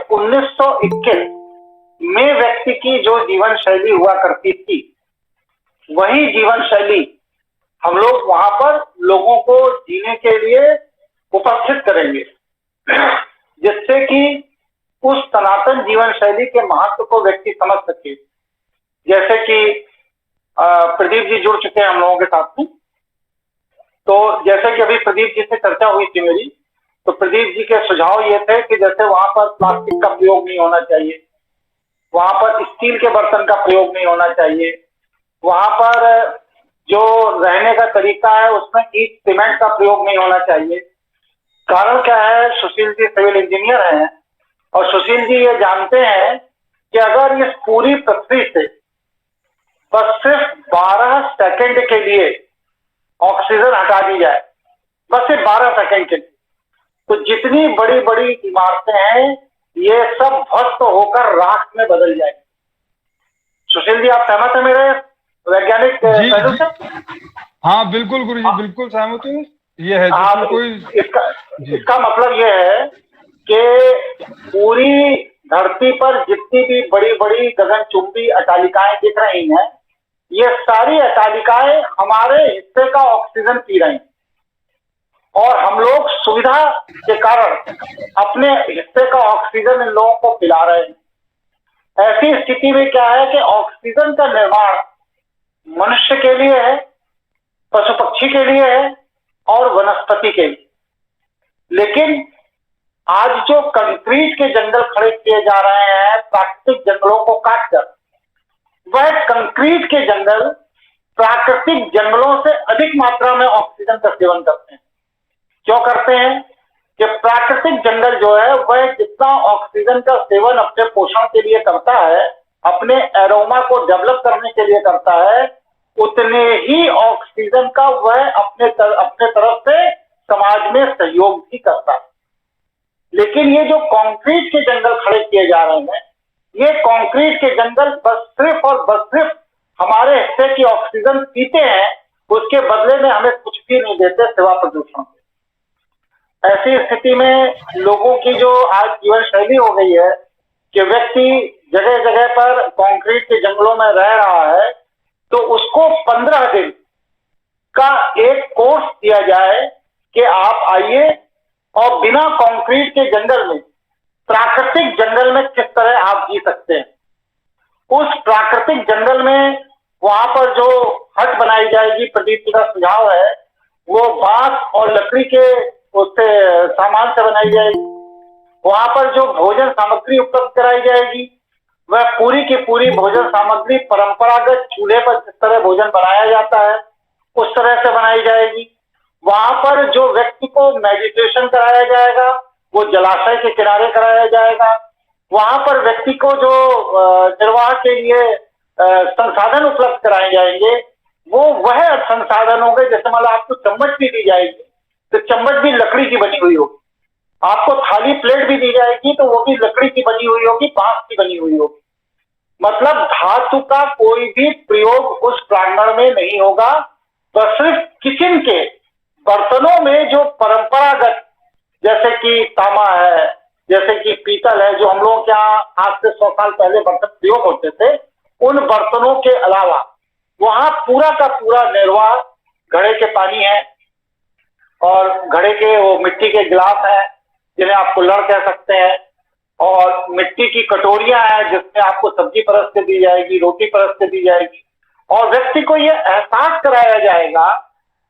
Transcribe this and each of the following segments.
1921 में व्यक्ति की जो जीवन शैली हुआ करती थी, वही जीवन शैली हम लोग वहां पर लोगों को जीने के लिए उपस्थित करेंगे, जिससे कि उस सनातन जीवन शैली के महत्व को व्यक्ति समझ सके। जैसे कि प्रदीप जी जुड़ चुके हैं हम लोगों के साथ में, तो जैसे कि अभी प्रदीप जी से चर्चा हुई थी मेरी, तो प्रदीप जी के सुझाव ये थे कि जैसे वहां पर प्लास्टिक का प्रयोग नहीं होना चाहिए, वहां पर स्टील के बर्तन का प्रयोग नहीं होना चाहिए, वहां पर जो रहने का तरीका है उसमें ईंट सीमेंट का प्रयोग नहीं होना चाहिए। कारण क्या है, सुशील जी सिविल इंजीनियर हैं और सुशील जी ये जानते हैं कि अगर इस पूरी पृथ्वी से बस सिर्फ 12 सेकंड के लिए ऑक्सीजन हटा दी जाए, बस सिर्फ 12 सेकंड के लिए, तो जितनी बड़ी बड़ी इमारतें हैं ये सब ध्वस्त होकर राख में बदल जाएंगी। सुशील जी, आप सहमत है मेरे वैज्ञानिक पहलू से? हाँ बिल्कुल गुरु जी, बिल्कुल सहमत हूँ। ये है हाँ, कोई इसका मतलब ये है कि पूरी धरती पर जितनी भी बड़ी बड़ी गगनचुंबी अटालिकाएं दिख रही हैं, ये सारी अटालिकाएं हमारे हिस्से का ऑक्सीजन पी रही हैं और हम लोग सुविधा के कारण अपने हिस्से का ऑक्सीजन इन लोगों को पिला रहे हैं। ऐसी स्थिति में क्या है कि ऑक्सीजन का निर्माण मनुष्य के लिए है, पशु पक्षी के लिए है और वनस्पति के लिए। लेकिन आज जो कंक्रीट के जंगल खड़े किए जा रहे हैं प्राकृतिक जंगलों को काटकर, वह कंक्रीट के जंगल प्राकृतिक जंगलों से अधिक मात्रा में ऑक्सीजन का सेवन करते हैं। क्यों करते हैं? कि प्राकृतिक जंगल जो है वह जितना ऑक्सीजन का सेवन अपने पोषण के लिए करता है, अपने एरोमा को डेवलप करने के लिए करता है, उतने ही ऑक्सीजन का वह अपने तरफ से समाज में सहयोग भी करता है। लेकिन ये जो कंक्रीट के जंगल खड़े किए जा रहे हैं, ये कंक्रीट के जंगल बस सिर्फ और बस सिर्फ हमारे हिस्से की ऑक्सीजन पीते हैं, उसके बदले में हमें कुछ भी नहीं देते सिवा प्रदूषण। ऐसी स्थिति में लोगों की जो आज जीवन शैली हो गई है कि व्यक्ति जगह जगह पर कंक्रीट के जंगलों में रह रहा है, तो उसको 15 दिन का एक कोर्स दिया जाए कि आप आइए और बिना कंक्रीट के जंगल में, प्राकृतिक जंगल में किस तरह आप जी सकते हैं। उस प्राकृतिक जंगल में वहां पर जो हट बनाई जाएगी, प्रदीप जी का सुझाव है, वो बांस और लकड़ी के उससे सामान से बनाई जाएगी। वहां पर जो भोजन सामग्री उपलब्ध कराई जाएगी, वह पूरी की पूरी भोजन सामग्री परंपरागत चूल्हे पर जिस तरह भोजन बनाया जाता है उस तरह से बनाई जाएगी। वहां पर जो व्यक्ति को मेडिटेशन कराया जाएगा वो जलाशय के किनारे कराया जाएगा। वहां पर व्यक्ति को जो निर्वाह के लिए संसाधन उपलब्ध कराए जाएंगे, वो वह संसाधन होंगे। जैसे मान लो आपको चम्मच भी दी जाएगी तो चम्मच भी लकड़ी की बनी हुई होगी, आपको थाली प्लेट भी दी जाएगी तो वो भी लकड़ी की बनी हुई होगी, बांस की बनी हुई होगी। मतलब धातु का कोई भी प्रयोग उस प्रांगण में नहीं होगा, बस सिर्फ किचन के बर्तनों में जो परंपरागत, जैसे कि तांबा है, जैसे कि पीतल है, जो हम लोग के यहाँ आज से 100 साल पहले बर्तन प्रयोग होते थे, उन बर्तनों के अलावा वहां पूरा का पूरा निर्वाह घड़े के पानी है और घड़े के वो मिट्टी के गिलास हैं जिन्हें आप कुल्हड़ कह सकते हैं, और मिट्टी की कटोरियां हैं जिसमें आपको सब्जी परस के दी जाएगी, रोटी परस के दी जाएगी। और व्यक्ति को यह एहसास कराया जाएगा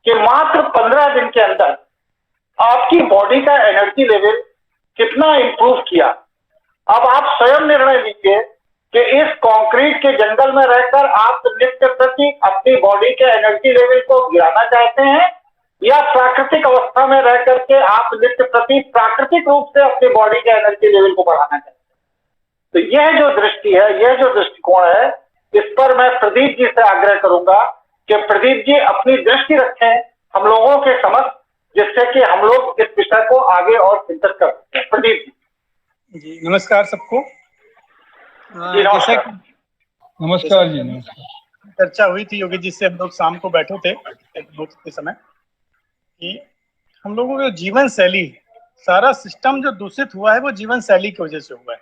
कि मात्र 15 दिन के अंदर आपकी बॉडी का एनर्जी लेवल कितना इंप्रूव किया। अब आप स्वयं निर्णय लीजिए कि इस कंक्रीट के जंगल में रहकर आप नित्य प्रति अपनी बॉडी के एनर्जी लेवल को गिराना चाहते हैं या प्राकृतिक अवस्था में रह करके आप नित्य प्रति प्राकृतिक रूप से अपनी बॉडी के एनर्जी लेवल को बढ़ाना चाहते हैं। तो यह जो दृष्टि है, यह जो दृष्टिकोण है, इस पर मैं प्रदीप जी से आग्रह करूंगा कि प्रदीप जी अपनी दृष्टि रखें हम लोगों के समक्ष, जिससे कि हम लोग इस विषय को आगे और चिंतित कर सकते हैं। प्रदीप जी। जी नमस्कार सबको। जी नमस्कार। नमस्कार जी। नमस्कार। चर्चा हुई थी योगी जी से, हम लोग शाम को बैठे थे दोस्त के समय, कि हम लोगों का जीवन शैली, सारा सिस्टम जो दूषित हुआ है वो जीवन शैली की वजह से हुआ है।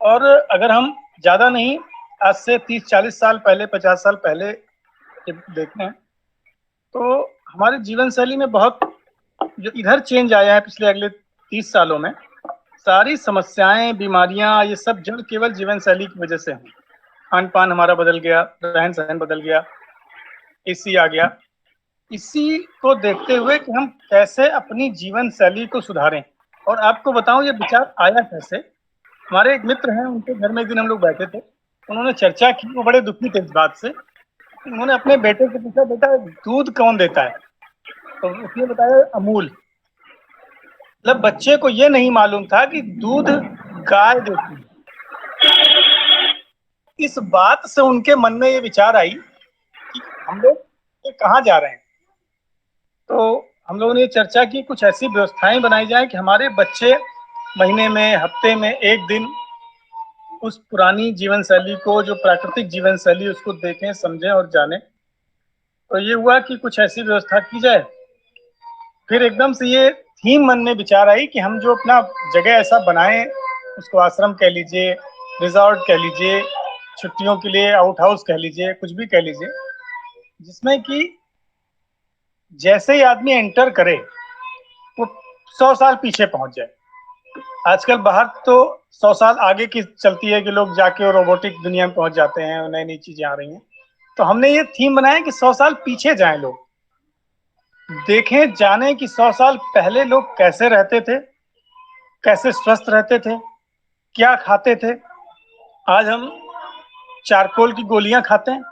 और अगर हम ज़्यादा नहीं, आज से 30-40 साल पहले, 50 साल पहले देखें तो हमारे जीवन शैली में बहुत जो इधर चेंज आया है पिछले अगले 30 सालों में, सारी समस्याएं, बीमारियां, ये सब जड़ केवल जीवन शैली की वजह से हैं। खान पान हमारा बदल गया, रहन सहन बदल गया, एसी आ गया। इसी को देखते हुए कि हम कैसे अपनी जीवन शैली को सुधारें। और आपको बताऊं ये विचार आया कैसे। हमारे एक मित्र हैं, उनके घर में एक दिन हम लोग बैठे थे, उन्होंने चर्चा की, वो बड़े दुखी थे इस बात से। उन्होंने अपने बेटे से पूछा, बेटा दूध कौन देता है? तो उसने बताया अमूल। मतलब बच्चे को ये नहीं मालूम था कि दूध गाय देती है। इस बात से उनके मन में ये विचार आई कि हम लोग ये कहाँ जा रहे हैं। तो हम लोगों ने ये चर्चा की, कुछ ऐसी व्यवस्थाएं बनाई जाए कि हमारे बच्चे महीने में, हफ्ते में एक दिन उस पुरानी जीवन शैली को, जो प्राकृतिक जीवन शैली, उसको देखें, समझें और जानें। तो ये हुआ कि कुछ ऐसी व्यवस्था की जाए। फिर एकदम से ये थीम मन में विचार आई कि हम जो अपना जगह ऐसा बनाएं, उसको आश्रम कह लीजिए, रिजॉर्ट कह लीजिए, छुट्टियों के लिए आउट हाउस कह लीजिए, कुछ भी कह लीजिए, जिसमें कि जैसे ही आदमी एंटर करे वो 100 साल पीछे पहुंच जाए। आजकल बाहर तो 100 साल आगे की चलती है कि लोग जाके रोबोटिक दुनिया में पहुंच जाते हैं, नई नई चीजें आ रही हैं। तो हमने ये थीम बनाया कि 100 साल पीछे जाएं लोग, देखें, जाने कि 100 साल पहले लोग कैसे रहते थे, कैसे स्वस्थ रहते थे, क्या खाते थे। आज हम चारकोल की गोलियां खाते हैं,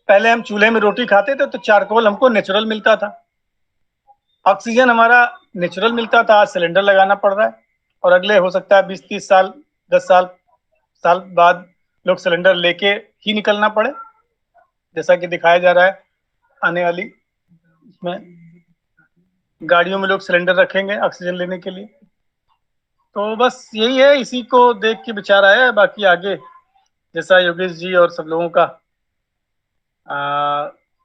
पहले हम चूल्हे में रोटी खाते थे तो चारकोल हमको नेचुरल मिलता था, ऑक्सीजन हमारा नेचुरल मिलता था। आज सिलेंडर लगाना पड़ रहा है, और अगले हो सकता है 20-30 साल, 10 साल बाद लोग सिलेंडर लेके ही निकलना पड़े, जैसा कि दिखाया जा रहा है। आने वाली इसमें गाड़ियों में लोग सिलेंडर रखेंगे ऑक्सीजन लेने के लिए। तो बस यही है, इसी को देख के विचार आया है। बाकी आगे जैसा योगेश जी और सब लोगों का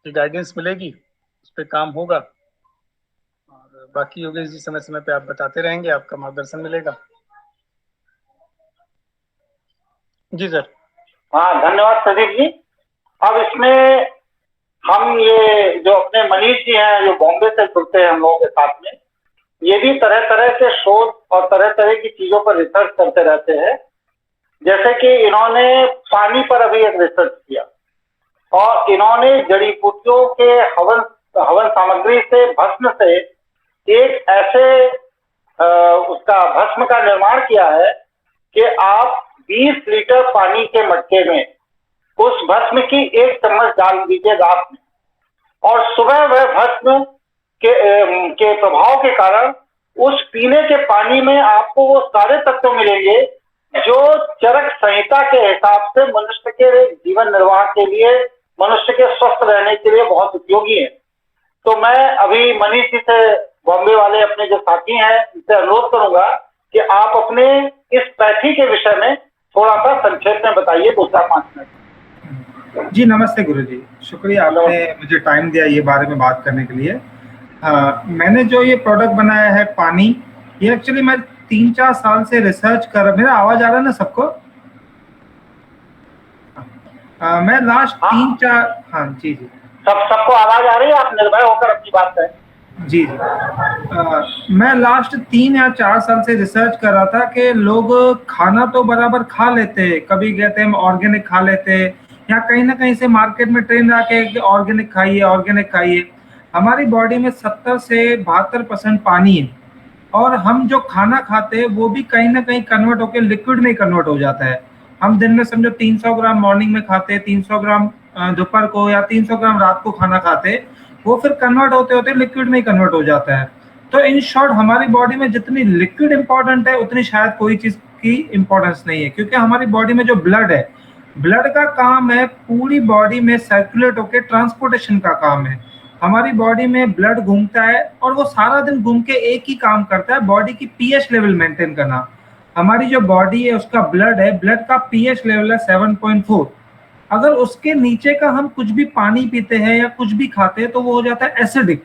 गाइडेंस मिलेगी, उस पर काम होगा। और बाकी योगेश जी समय समय पे आप बताते रहेंगे, आपका मार्गदर्शन मिलेगा। जी सर। हाँ, धन्यवाद प्रदीप जी। अब इसमें हम ये जो अपने मनीष जी हैं, जो बॉम्बे से जुड़ते हैं हम लोगों के साथ में, ये भी तरह तरह के शोध और तरह तरह की चीजों पर रिसर्च करते रहते हैं। जैसे कि इन्होंने पानी पर अभी एक रिसर्च किया, और इन्होंने जड़ी बूटियों के हवन सामग्री से, भस्म से एक ऐसे उसका भस्म का निर्माण किया है कि आप 20 लीटर पानी के मटके में उस भस्म की 1 चम्मच डाल दीजिए रात में, और सुबह वह भस्म के प्रभाव के कारण उस पीने के पानी में आपको वो सारे तत्व मिलेंगे जो चरक संहिता के हिसाब से मनुष्य के जीवन निर्वाह के लिए, मनुष्य के स्वस्थ रहने के लिए बहुत उपयोगी है। तो मैं अभी मनीष जी से, बॉम्बे वाले अपने जो साथी हैं, इनसे अनुरोध करूंगा कि आप अपने इस पैथी के विषय में थोड़ा सा संक्षेप में बताइए, 2-5 मिनट। जी नमस्ते गुरुजी, शुक्रिया आपने मुझे टाइम दिया ये बारे में बात करने के लिए। मैंने जो ये प्रोडक्ट बनाया है पानी, ये एक्चुअली मैं 3-4 साल से रिसर्च कर, मेरा आवाज आ रहा है ना सबको? मैं लास्ट 3-4, हाँ जी जी, सबको आवाज आ रही है, आप निर्भय होकर अपनी बात करें। जी जी। मैं लास्ट 3 या 4 साल से रिसर्च कर रहा था कि लोग खाना तो बराबर खा लेते, कभी कहते हैं हम ऑर्गेनिक खा लेते, या कहीं ना कहीं से मार्केट में ट्रेंड आके ऑर्गेनिक खाइए, ऑर्गेनिक खाइए। हमारी बॉडी में 70 से 72% पानी है, और हम जो खाना खाते हैं वो भी कहीं ना कहीं कन्वर्ट होकर लिक्विड में कन्वर्ट हो जाता है। हम दिन में समझो 300 ग्राम मॉर्निंग में खाते, 300 ग्राम दोपहर को, या 300 ग्राम रात को खाना खाते, वो फिर कन्वर्ट होते होते लिक्विड में ही कन्वर्ट हो जाता है। तो इन शॉर्ट हमारी बॉडी में जितनी लिक्विड इंपॉर्टेंट है, उतनी शायद कोई चीज की इंपॉर्टेंस नहीं है, क्योंकि हमारी बॉडी में जो ब्लड है, ब्लड का काम है पूरी बॉडी में सर्कुलेट होकर ट्रांसपोर्टेशन का काम है। हमारी बॉडी में ब्लड घूमता है, और वो सारा दिन घूम के एक ही काम करता है, बॉडी की पीएच लेवल मेंटेन करना। हमारी जो बॉडी है उसका ब्लड है, ब्लड का पीएच लेवल है 7.4। अगर उसके नीचे का हम कुछ भी पानी पीते हैं या कुछ भी खाते हैं तो वो हो जाता है एसिडिक।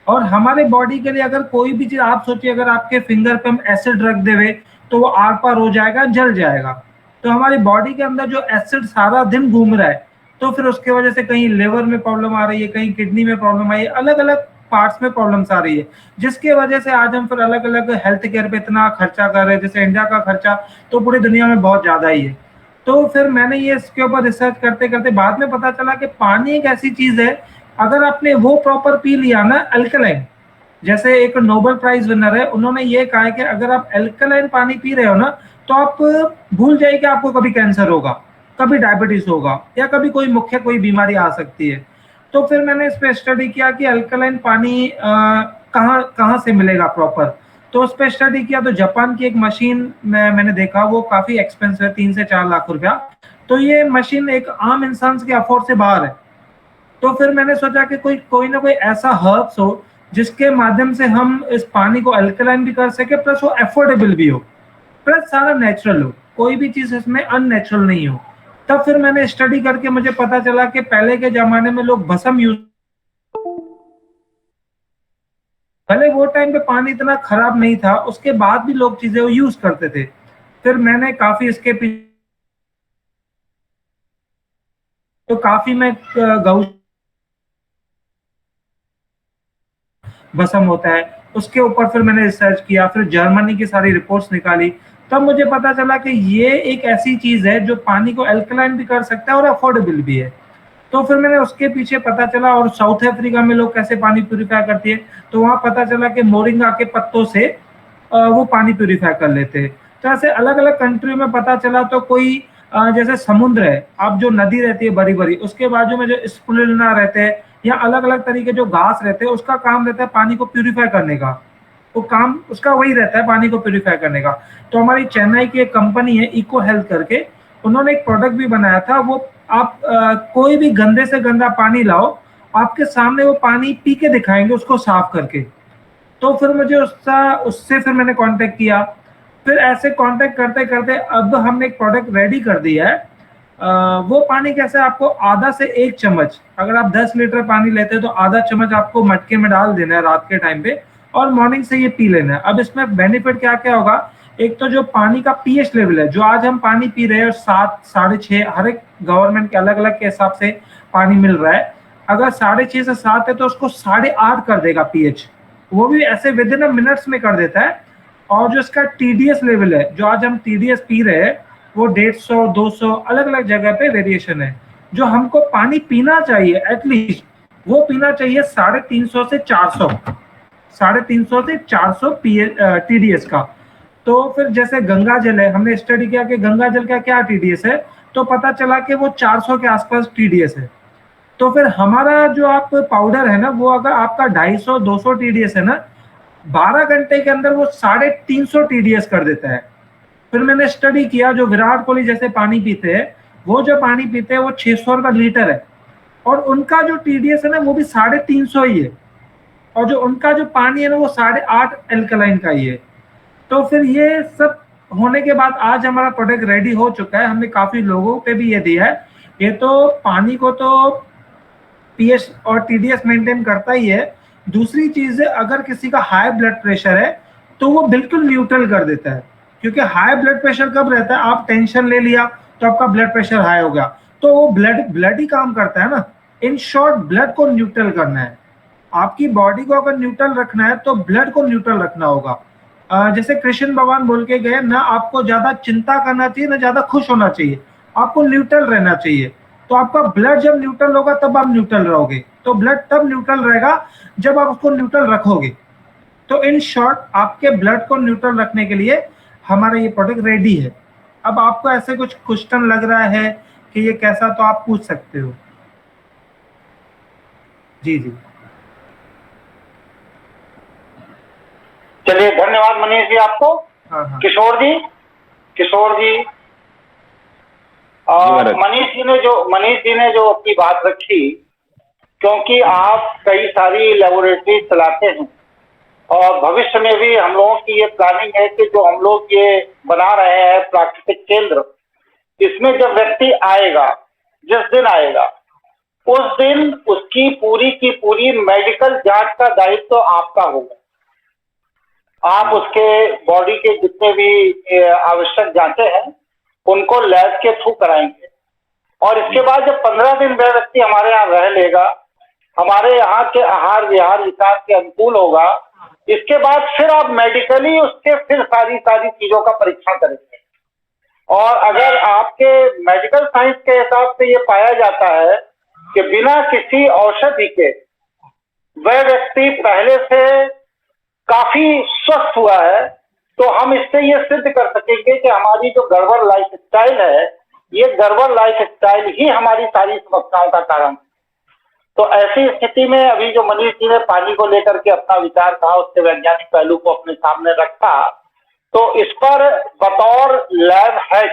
और हमारे बॉडी के लिए अगर कोई भी चीज, आप सोचिए अगर आपके फिंगर पे हम एसिड रख देवे तो वो आर पार हो जाएगा, जल जाएगा। तो हमारी बॉडी के अंदर जो एसिड सारा दिन घूम रहा है, तो फिर उसके वजह से कहीं लिवर में प्रॉब्लम आ रही है, कहीं किडनी में प्रॉब्लम आई है, अलग अलग पार्ट्स में प्रॉब्लम्स आ रही है, जिसके वजह से आज हम फिर अलग अलग हेल्थ केयर पे इतना खर्चा कर रहे हैं। जैसे इंडिया का खर्चा तो पूरी दुनिया में बहुत ज्यादा ही है। तो फिर मैंने ये इसके ऊपर रिसर्च करते करते बाद में पता चला कि पानी एक ऐसी चीज है, अगर आपने वो प्रॉपर पी लिया ना अल्कलाइन, जैसे एक नोबेल प्राइज विनर है, उन्होंने ये कहा है कि अगर आप अल्कलाइन पानी पी रहे हो ना, तो आप भूल जाइए कि आपको कभी कैंसर होगा, कभी डायबिटीज होगा, या कभी कोई मुख्य कोई बीमारी आ सकती है। तो फिर मैंने इस पे स्टडी किया कि अल्कलाइन पानी कहाँ कहाँ से मिलेगा प्रॉपर। तो उस पर स्टडी किया तो जापान की एक मशीन में मैंने देखा, वो काफी एक्सपेंसिव है, 3 से 4 लाख रुपया। तो ये मशीन एक आम इंसान के अफोर्ड से बाहर है। तो फिर मैंने सोचा कि कोई ना कोई ऐसा हर्ब्स हो जिसके माध्यम से हम इस पानी को अल्कलाइन भी कर सके, प्लस वो अफोर्डेबल भी हो, प्लस सारा नेचुरल हो, कोई भी चीज इसमें अननेचुरल नहीं हो। तब फिर मैंने स्टडी करके मुझे पता चला कि पहले के जमाने में लोग भस्म यूज, भले वो टाइम पे पानी इतना खराब नहीं था, उसके बाद भी लोग चीजें यूज करते थे। फिर मैंने काफी इसके पीछे, तो काफी मैं गौ भस्म होता है उसके ऊपर फिर मैंने रिसर्च किया, फिर जर्मनी की सारी रिपोर्ट्स निकाली। तब मुझे पता चला कि ये एक ऐसी चीज है जो पानी को अल्कलाइन भी कर सकता है और अफोर्डेबल भी है। तो फिर मैंने उसके पीछे पता चला, और साउथ अफ्रीका में लोग कैसे पानी प्यूरिफाई करती है, तो वहां पता चला कि मोरिंगा के पत्तों से वो पानी प्यूरिफाई कर लेते हैं। तो ऐसे अलग अलग कंट्री में पता चला। तो कोई जैसे समुद्र है, अब जो नदी रहती है बड़ी बड़ी, उसके बाजू में जो स्पुलिना रहते हैं या अलग अलग तरीके जो घास रहते हैं, उसका काम रहता है पानी को प्यूरिफाई करने का। वो काम उसका वही रहता है, पानी को प्यूरिफाई करने का। तो हमारी चेन्नई की एक कंपनी है इको हेल्थ करके, उन्होंने एक प्रोडक्ट भी बनाया था। वो आप कोई भी गंदे से गंदा पानी लाओ, आपके सामने वो पानी पी के दिखाएंगे उसको साफ करके। तो फिर मुझे उससे फिर मैंने कांटेक्ट किया। फिर ऐसे कांटेक्ट करते करते अब हमने एक प्रोडक्ट रेडी कर दिया है। वो पानी कैसे, आपको आधा से 1 चम्मच, अगर आप 10 लीटर पानी लेते हैं तो आधा चम्मच आपको मटके में डाल देना है रात के टाइम पे, और मॉर्निंग से ये पी लेना है। अब इसमें बेनिफिट क्या क्या होगा, एक तो जो पानी का पीएच लेवल है, जो आज हम पानी पी रहे हैं 7, 6.5, हर एक गवर्नमेंट के अलग अलग के हिसाब से पानी मिल रहा है, अगर 6.5 से 7 है तो उसको 8.5 कर देगा पीएच, वो भी ऐसे विद इन मिनट्स में कर देता है। और जो इसका टीडीएस लेवल है, जो आज हम टीडीएस पी रहे हैं, वो 150, 200 अलग अलग जगह पे वेरिएशन है। जो हमको पानी पीना चाहिए एटलीस्ट, वो पीना चाहिए 350 से 400, 350 से 400 टीडीएस का। तो फिर जैसे गंगा जल है, हमने स्टडी किया कि गंगा जल का क्या टीडीएस है, तो पता चला कि वो 400 के आसपास टीडीएस है। तो फिर हमारा जो आप पाउडर है ना, वो अगर आपका 250, 200 टीडीएस है ना, 12 घंटे के अंदर वो 350 टीडीएस कर देता है। फिर मैंने स्टडी किया, जो विराट कोहली जैसे पानी पीते हैं, वो जो पानी पीते हैं वो 600 रुपये लीटर है, और उनका जो टीडीएस है ना वो भी 350 ही है, और जो उनका जो पानी है ना वो 8.5 एल्कलाइन का ही है। तो फिर ये सब होने के बाद आज हमारा प्रोडक्ट रेडी हो चुका है, हमने काफी लोगों पे भी ये दिया है। ये तो पानी को तो पीएच और टीडीएस मेंटेन करता ही है। दूसरी चीज है, अगर किसी का हाई ब्लड प्रेशर है तो वो बिल्कुल न्यूट्रल कर देता है, क्योंकि हाई ब्लड प्रेशर कब रहता है, आप टेंशन ले लिया तो आपका ब्लड प्रेशर हाई हो गया, तो वो ब्लड ही काम करता है ना। इन शॉर्ट, ब्लड को न्यूट्रल करना है। आपकी बॉडी को अगर न्यूट्रल रखना है तो ब्लड को न्यूट्रल रखना होगा। जैसे कृष्ण भगवान बोल के गए ना, आपको ज्यादा चिंता करना चाहिए ना ज्यादा खुश होना चाहिए, आपको न्यूट्रल रहना चाहिए। तो आपका ब्लड जब न्यूट्रल होगा तब आप न्यूट्रल रहोगे। तो ब्लड तब न्यूट्रल रहेगा जब आप उसको न्यूट्रल रखोगे। तो इन शॉर्ट, आपके ब्लड को न्यूट्रल रखने के लिए हमारा ये प्रोडक्ट रेडी है। अब आपको ऐसे कुछ क्वेश्चन लग रहा है कि ये कैसा, तो आप पूछ सकते हो। जी जी, चलिए, धन्यवाद मनीष जी आपको। हाँ हाँ किशोर जी मनीष जी ने जो अपनी बात रखी, क्योंकि आप कई सारी लेबोरेटरी चलाते हैं और भविष्य में भी हम लोगों की ये प्लानिंग है कि जो हम लोग ये बना रहे हैं प्राकृतिक केंद्र, इसमें जब व्यक्ति आएगा, जिस दिन आएगा, उस दिन उसकी पूरी की पूरी मेडिकल जांच का दायित्व तो आपका होगा। आप उसके बॉडी के जितने भी आवश्यक जांचें हैं उनको लैब के थ्रू कराएंगे। और इसके बाद जब 15 दिन वह व्यक्ति हमारे यहाँ रह लेगा, हमारे यहाँ के आहार विहार विचार के अनुकूल होगा, इसके बाद फिर आप मेडिकली उसके फिर सारी चीजों का परीक्षण करेंगे। और अगर आपके मेडिकल साइंस के हिसाब से ये पाया जाता है कि बिना किसी औषधि के वह व्यक्ति पहले से काफी स्वस्थ हुआ है, तो हम इससे ये सिद्ध कर सकेंगे कि हमारी जो गड़बड़ लाइफ स्टाइल है, ये गड़बड़ लाइफ स्टाइल ही हमारी सारी समस्याओं का कारण है। तो ऐसी स्थिति में अभी जो मनीष जी ने पानी को लेकर के अपना विचार कहा, उसके वैज्ञानिक पहलू को अपने सामने रखा, तो इस पर बतौर लैब हेड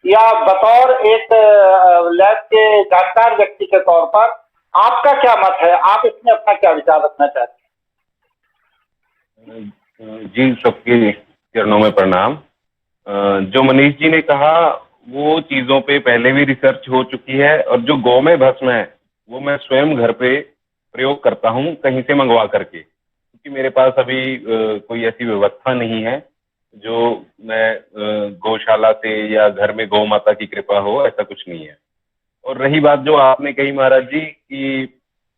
या बतौर एक लैब के जानकार व्यक्ति के तौर पर आपका क्या मत है? आप इसमें अपना क्या विचार रखना चाहते हैं? जी, सबके चरणों में प्रणाम। जो मनीष जी ने कहा वो चीज़ों पे पहले भी रिसर्च हो चुकी है, और जो गौमय भस्म है वो मैं स्वयं घर पे प्रयोग करता हूँ कहीं से मंगवा करके, क्योंकि मेरे पास अभी कोई ऐसी व्यवस्था नहीं है जो मैं गौशाला से या घर में गौ माता की कृपा हो, ऐसा कुछ नहीं है। और रही बात जो आपने कही महाराज जी कि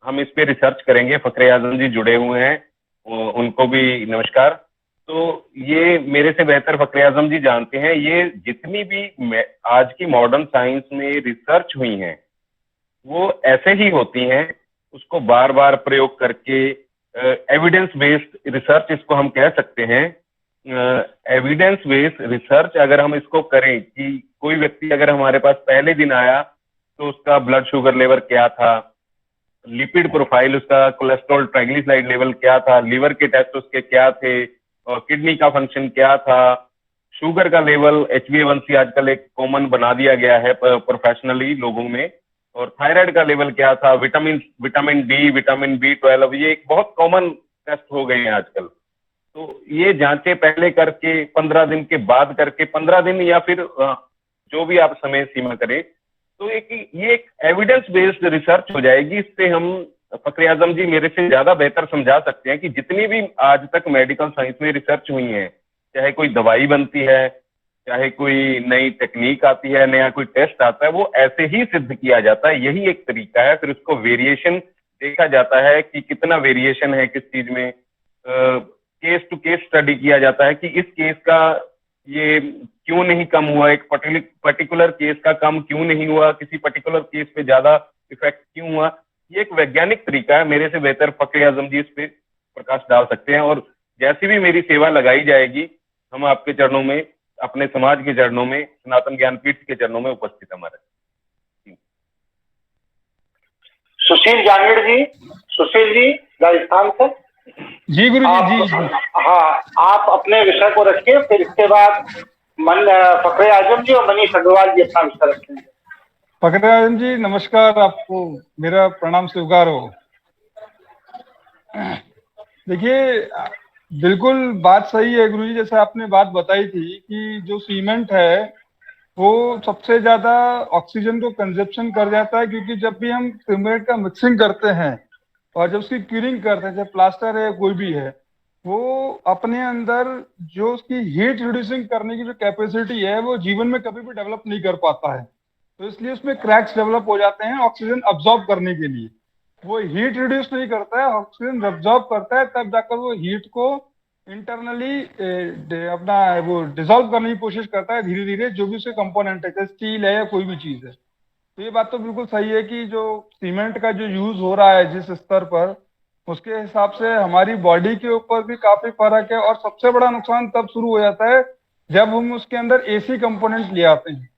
हम इस पे रिसर्च करेंगे, फखरे आजम जी जुड़े हुए हैं, उनको भी नमस्कार। तो ये मेरे से बेहतर फखरे आजम जी जानते हैं, ये जितनी भी आज की मॉडर्न साइंस में रिसर्च हुई हैं वो ऐसे ही होती हैं, उसको बार बार प्रयोग करके एविडेंस बेस्ड रिसर्च इसको हम कह सकते हैं। एविडेंस बेस्ड रिसर्च अगर हम इसको करें कि कोई व्यक्ति अगर हमारे पास पहले दिन आया तो उसका ब्लड शुगर लेवल क्या था, लिपिड प्रोफाइल उसका, कोलेस्ट्रॉल ट्राइग्लिसराइड लेवल क्या था, लीवर के टेस्ट उसके क्या थे, और किडनी का फंक्शन क्या था, शुगर का लेवल, HbA1c आजकल एक कॉमन बना दिया गया है प्रोफेशनली लोगों में, और थायराइड का लेवल क्या था, विटामिन डी, विटामिन B12, ये एक बहुत कॉमन टेस्ट हो गए हैं आजकल। तो ये जांचें पहले करके 15 दिन के बाद करके, 15 दिन या फिर जो भी आप समय सीमा करें, तो ये एक एविडेंस बेस्ड रिसर्च हो जाएगी। इससे हम, फखरे आजम जी मेरे से ज्यादा बेहतर समझा सकते हैं कि जितनी भी आज तक मेडिकल साइंस में रिसर्च हुई है, चाहे कोई दवाई बनती है, चाहे कोई नई टेक्निक आती है, नया कोई टेस्ट आता है, वो ऐसे ही सिद्ध किया जाता है। यही एक तरीका है। फिर उसको वेरिएशन देखा जाता है कि कितना वेरिएशन है किस चीज में, केस टू केस स्टडी किया जाता है कि इस केस का ये क्यों नहीं कम हुआ, एक पर्टिकुलर केस का कम क्यों नहीं हुआ, किसी पर्टिकुलर केस पे ज्यादा इफेक्ट क्यों हुआ। ये एक वैज्ञानिक तरीका है। मेरे से बेहतर फखरे आजम जी इस पे प्रकाश डाल सकते हैं, और जैसी भी मेरी सेवा लगाई जाएगी, हम आपके चरणों में, अपने समाज के चरणों में, सनातन ज्ञानपीठ के चरणों में उपस्थित हमारे। सुशील जांगड़ जी, सुशील जी राजस्थान से। जी गुरु जी, जी। हाँ, आप अपने विषय को रखिए, फिर इसके बाद फखरे आजम जी और मनीष अग्रवाल जी अपना विषय रखेंगे। फखरे आजम जी नमस्कार, आपको मेरा प्रणाम स्वीकार हो। देखिए, बिल्कुल बात सही है गुरु जी, जैसे आपने बात बताई थी कि जो सीमेंट है वो सबसे ज्यादा ऑक्सीजन को कंजप्शन कर जाता है, क्योंकि जब भी हम सीमेंट का मिक्सिंग करते हैं और जब उसकी क्यूरिंग करते हैं, चाहे प्लास्टर है कोई भी है, वो अपने अंदर जो उसकी हीट रिड्यूसिंग करने की जो कैपेसिटी है वो जीवन में कभी भी डेवलप नहीं कर पाता है। तो इसलिए उसमें क्रैक्स डेवलप हो जाते हैं ऑक्सीजन अब्सॉर्ब करने के लिए। वो हीट रिड्यूस नहीं करता है, ऑक्सीजन अब्सॉर्ब करता है, तब जाकर वो हीट को इंटरनली अपना वो डिसॉल्व करने की कोशिश करता है धीरे धीरे, जो भी उसके कंपोनेंट है, चाहे स्टील है या कोई भी चीज है। तो ये बात तो बिल्कुल सही है कि जो सीमेंट का जो यूज हो रहा है जिस स्तर पर, उसके हिसाब से हमारी बॉडी के ऊपर भी काफी फर्क है। और सबसे बड़ा नुकसान तब शुरू हो जाता है जब हम उसके अंदर AC कंपोनेंट ले आते हैं।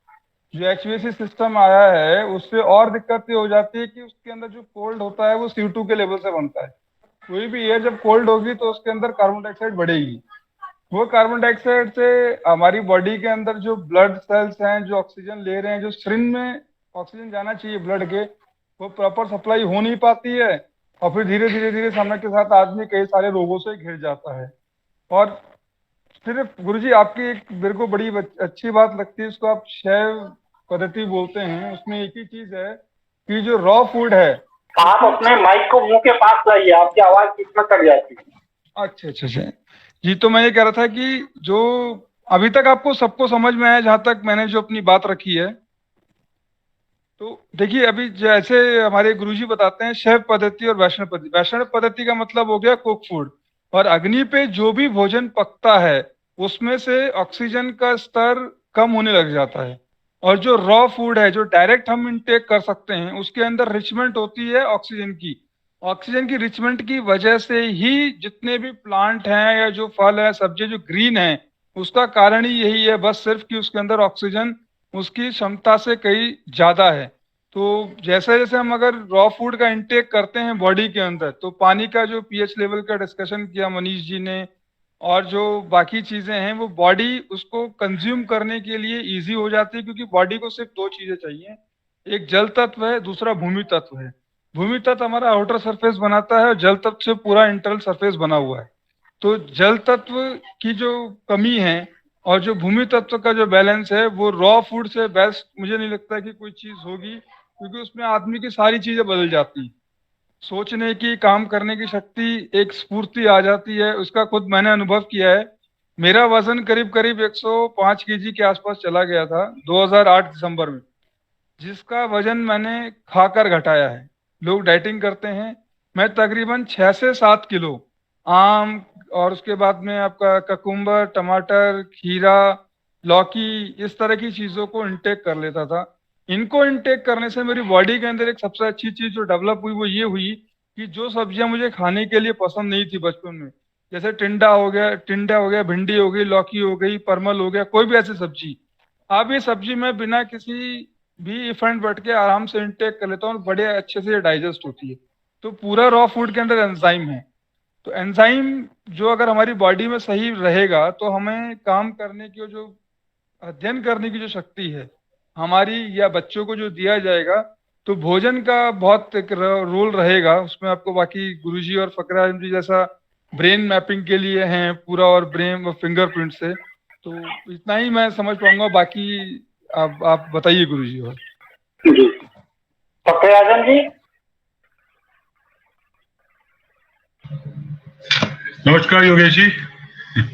जो HVAC सिस्टम आया है उससे और दिक्कत ये हो जाती है कि उसके अंदर जो कोल्ड होता है वो CO2 के लेवल से बनता है। कोई भी एयर जब कोल्ड होगी तो उसके अंदर कार्बन डाइऑक्साइड बढ़ेगी। वो कार्बन डाइऑक्साइड से हमारी बॉडी के अंदर जो ब्लड सेल्स हैं जो ऑक्सीजन ले रहे हैं, जो शरीर में ऑक्सीजन जाना चाहिए ब्लड के, वो प्रॉपर सप्लाई हो नहीं पाती है, और फिर धीरे धीरे धीरे समय के साथ आदमी कई सारे रोगों से घिर जाता है। और सिर्फ गुरुजी आपकी एक मेरे को बड़ी अच्छी बात लगती है, उसको आप शैव पद्धति बोलते हैं, उसमें एक ही चीज है कि जो रॉ फूड है। आप अपने माइक को मुंह के पास लाइए, आपकी आवाज बीच में कट जाती है। अच्छा जी, तो मैं ये कह रहा था कि जो अभी तक आपको सबको समझ में आया जहां तक मैंने जो अपनी बात रखी है? तो देखिए, अभी जैसे हमारे गुरुजी बताते हैं शैव पद्धति और वैष्णव पद्धति। वैष्णव पद्धति का मतलब हो गया कुक फूड, और अग्नि पे जो भी भोजन पकता है उसमें से ऑक्सीजन का स्तर कम होने लग जाता है। और जो रॉ फूड है, जो डायरेक्ट हम इंटेक कर सकते हैं, उसके अंदर रिचमेंट होती है ऑक्सीजन की। ऑक्सीजन की रिचमेंट की वजह से ही जितने भी प्लांट हैं या जो फल है, सब्जी जो ग्रीन है, उसका कारण ही यही है, बस सिर्फ कि उसके अंदर ऑक्सीजन उसकी क्षमता से कहीं ज्यादा है। तो जैसे जैसे हम अगर रॉ फूड का इंटेक करते हैं बॉडी के अंदर, तो पानी का जो पीएच लेवल का डिस्कशन किया मनीष जी ने, और जो बाकी चीजें हैं, वो बॉडी उसको कंज्यूम करने के लिए इजी हो जाती है, क्योंकि बॉडी को सिर्फ दो चीजें चाहिए, एक जल तत्व है, दूसरा भूमि तत्व है। भूमि तत्व हमारा आउटर सरफेस बनाता है और जल तत्व से पूरा इंटरनल सरफेस बना हुआ है। तो जल तत्व की जो कमी है और जो भूमि तत्व का जो बैलेंस है, वो रॉ फूड से बेस्ट मुझे नहीं लगता कि कोई चीज होगी, क्योंकि उसमें आदमी की सारी चीजें बदल जाती हैं। सोचने की, काम करने की शक्ति, एक स्फूर्ति आ जाती है। उसका खुद मैंने अनुभव किया है। मेरा वजन करीब करीब 105 केजी के आसपास चला गया था 2008 दिसंबर में, जिसका वजन मैंने खाकर घटाया है। लोग डाइटिंग करते हैं, मैं तकरीबन 6 से 7 किलो आम, और उसके बाद में आपका ककुम्बर, टमाटर, खीरा, लौकी, इस तरह की चीजों को इंटेक कर लेता था। इनको इंटेक करने से मेरी बॉडी के अंदर एक सबसे अच्छी चीज जो डेवलप हुई वो ये हुई कि जो सब्जियां मुझे खाने के लिए पसंद नहीं थी बचपन में, जैसे टिंडा हो गया, भिंडी हो गई, लौकी हो गई, परमल हो गया, कोई भी ऐसी सब्जी, अब ये सब्जी मैं बिना किसी भी इफेंट बैठ के आराम से इंटेक कर लेता हूँ और बड़े अच्छे से डाइजेस्ट होती है। तो पूरा रॉ फूड के अंदर एंजाइम है। तो एंजाइम जो अगर हमारी बॉडी में सही रहेगा, तो हमें काम करने की, जो अध्ययन करने की जो शक्ति है हमारी, या बच्चों को जो दिया जाएगा, तो भोजन का बहुत एक रोल रहेगा उसमें। आपको बाकी गुरुजी और फकरा आजम जी जैसा ब्रेन मैपिंग के लिए हैं पूरा, और ब्रेन फिंगरप्रिंट से, तो इतना ही मैं समझ पाऊंगा। बाकी आप बताइए गुरुजी। और जी, फखरे आजम जी। नमस्कार योगेश जी।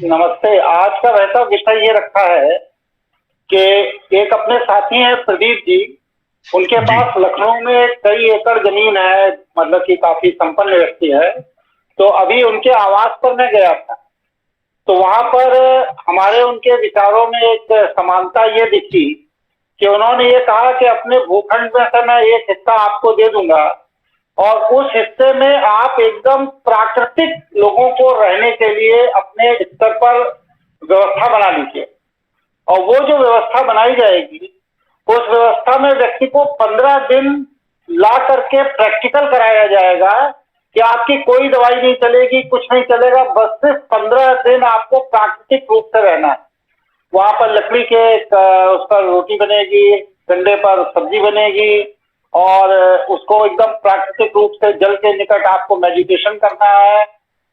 नमस्ते। आज का वैसा विषय ये रखा है कि एक अपने साथी हैं प्रदीप जी, उनके पास लखनऊ में कई एकड़ जमीन है, मतलब कि काफी संपन्न व्यक्ति है। तो अभी उनके आवास पर मैं गया था, तो वहां पर हमारे उनके विचारों में एक समानता ये दिखी कि उन्होंने ये कहा कि अपने भूखंड में से मैं एक हिस्सा आपको दे दूंगा, और उस हिस्से में आप एकदम प्राकृतिक लोगों को रहने के लिए अपने स्तर पर व्यवस्था बना लीजिए। और वो जो व्यवस्था बनाई जाएगी, उस व्यवस्था में व्यक्ति को 15 दिन ला करके प्रैक्टिकल कराया जाएगा कि आपकी कोई दवाई नहीं चलेगी, कुछ नहीं चलेगा, बस सिर्फ 15 दिन आपको प्राकृतिक रूप से रहना है। वहां पर लकड़ी के उस पर रोटी बनेगी, डंडे पर सब्जी बनेगी, और उसको एकदम प्राकृतिक रूप से जल के निकट आपको मेडिटेशन करना है।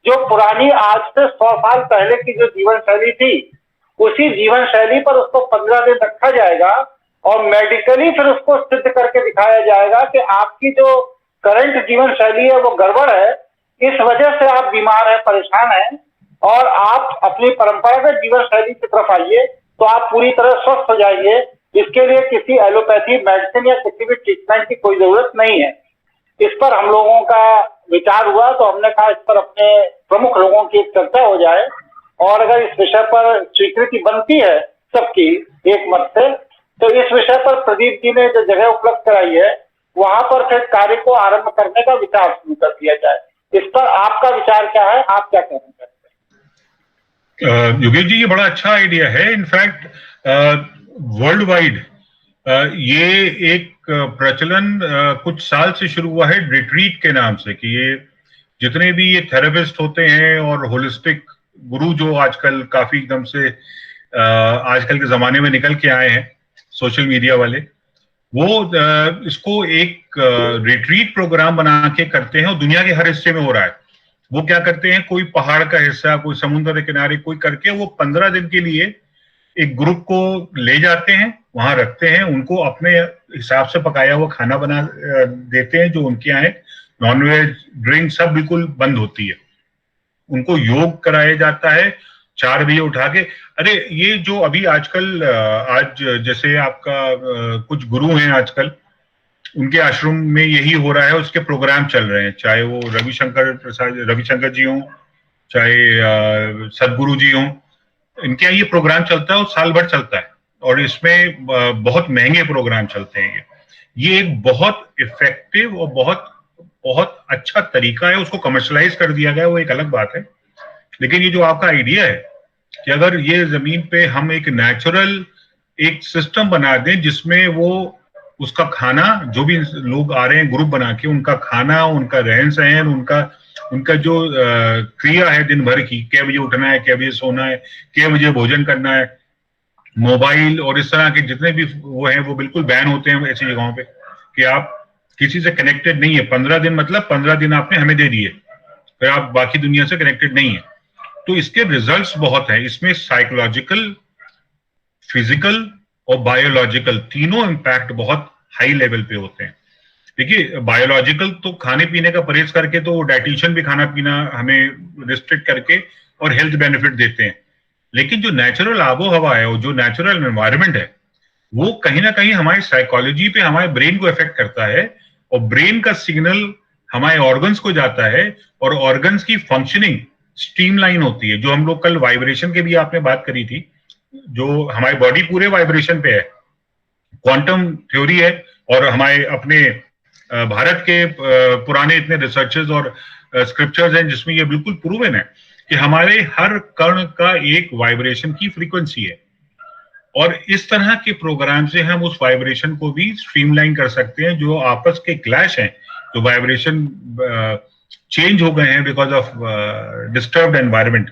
जो पुरानी आज से 100 साल पहले की जो जीवन शैली थी, उसी जीवन शैली पर उसको 15 दिन रखा जाएगा, और मेडिकली फिर उसको सिद्ध करके दिखाया जाएगा कि आपकी जो करंट जीवन शैली है वो गड़बड़ है, इस वजह से आप बीमार हैं, परेशान हैं, और आप अपनी परंपरागत जीवन शैली की तरफ आइए तो आप पूरी तरह स्वस्थ हो जाएंगे। इसके लिए किसी एलोपैथी मेडिसिन या किसी भी ट्रीटमेंट की कोई जरूरत नहीं है। इस पर हम लोगों का विचार हुआ, तो हमने कहा इस पर अपने प्रमुख लोगों की चर्चा हो जाए, और अगर इस विषय पर स्वीकृति बनती है सबकी एक मत से, तो इस विषय पर प्रदीप जी ने जो जगह उपलब्ध कराई है, वहां पर फिर कार्य को आरंभ करने का विचार शुरू कर दिया जाए। इस पर आपका विचार क्या है, आप क्या कहना चाहते हैं? योगेश जी, ये बड़ा अच्छा आइडिया है। इनफैक्ट वर्ल्ड वाइड ये एक प्रचलन कुछ साल से शुरू हुआ है रिट्रीट के नाम से, कि ये जितने भी ये थेरेपिस्ट होते हैं और होलिस्टिक गुरु जो आजकल काफी एकदम से आजकल के जमाने में निकल के आए हैं, सोशल मीडिया वाले, वो इसको एक रिट्रीट प्रोग्राम बना के करते हैं, और दुनिया के हर हिस्से में हो रहा है। वो क्या करते हैं, कोई पहाड़ का हिस्सा, कोई समुद्र के किनारे, कोई करके वो 15 दिन के लिए एक ग्रुप को ले जाते हैं, वहां रखते हैं, उनको अपने हिसाब से पकाया हुआ खाना बना देते हैं जो उनके यहाँ है, नॉनवेज, ड्रिंक सब बिल्कुल बंद होती है। उनको योग कराया जाता है, 4 बजे उठा के, अरे ये जो अभी आजकल आज जैसे आपका कुछ गुरु हैं आजकल, उनके आश्रम में यही हो रहा है, उसके प्रोग्राम चल रहे हैं, चाहे वो रविशंकर जी हों, चाहे सदगुरु जी हों, इनके यहाँ ये प्रोग्राम चलता है और साल भर चलता है, और इसमें बहुत महंगे प्रोग्राम चलते हैं। ये एक बहुत इफेक्टिव और बहुत बहुत अच्छा तरीका है, उसको कमर्शलाइज कर दिया गया, वो एक अलग बात है। लेकिन ये जो आपका आइडिया है कि अगर ये जमीन पे हम एक नेचुरल एक सिस्टम बना दें जिसमें वो उसका खाना, जो भी लोग आ रहे हैं ग्रुप बना के, उनका खाना, उनका रहन सहन, उनका जो क्रिया है दिन भर की, क्या बजे उठना है, क्या बजे सोना है, क्या बजे भोजन करना है, मोबाइल और इस तरह के जितने भी वो हैं वो बिल्कुल बैन होते हैं ऐसी जगहों पे कि आप किसी से कनेक्टेड नहीं है 15 दिन, मतलब 15 दिन आपने हमें दे दिए, फिर आप बाकी दुनिया से कनेक्टेड नहीं है। तो इसके रिजल्ट्स बहुत हैं, इसमें साइकोलॉजिकल, फिजिकल और बायोलॉजिकल तीनों इम्पैक्ट बहुत हाई लेवल पे होते हैं। देखिए, बायोलॉजिकल तो खाने पीने का परहेज करके, तो डाइटिशियन भी खाना पीना हमें रिस्ट्रिक्ट करके और हेल्थ बेनिफिट देते हैं, लेकिन जो नेचुरल आबो हवा है और जो नेचुरल एनवायरनमेंट है, वो कहीं ना कहीं हमारी साइकोलॉजी पे, हमारे ब्रेन को इफेक्ट करता है, और ब्रेन का सिग्नल हमारे ऑर्गन्स को जाता है, और ऑर्गन्स की फंक्शनिंग स्ट्रीमलाइन होती है। जो हम लोग कल वाइब्रेशन के भी आपने बात करी थी, जो हमारी बॉडी पूरे वाइब्रेशन पे है, क्वांटम थ्योरी है, और हमारे अपने भारत के पुराने इतने रिसर्चेस और स्क्रिप्चर्स हैं जिसमें ये बिल्कुल प्रूवन है कि हमारे हर कण का एक वाइब्रेशन की फ्रीक्वेंसी है, और इस तरह के प्रोग्राम से हम उस वाइब्रेशन को भी स्ट्रीमलाइन कर सकते हैं। जो आपस के क्लैश हैं, जो वाइब्रेशन चेंज हो गए हैं बिकॉज ऑफ डिस्टर्ब्ड एनवायरनमेंट,